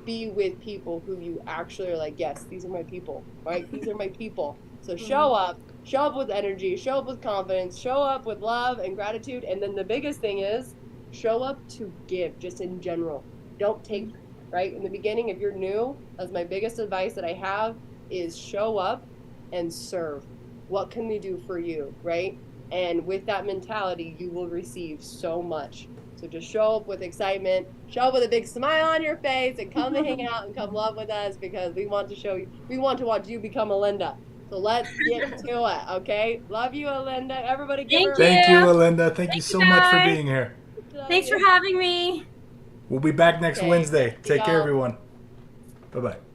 be with people who you actually are like, yes, these are my people, right? These are my people. So show up with energy, show up with confidence, show up with love and gratitude, and then the biggest thing is show up to give, just in general. Don't take, right? In the beginning, if you're new, that's my biggest advice that I have is show up and serve. What can we do for you, right? And with that mentality, you will receive so much. So just show up with excitement, show up with a big smile on your face, and come and hang out and come love with us because we want to show you, we want to watch you become Alinda. So let's get to it, okay? Love you, Alinda. Everybody give her. Thank you, Yeah. Alinda. Thank you so much for guys. being here. Thanks for having me. We'll be back next Okay. Wednesday. Take care, Y'all. everyone. Bye-bye.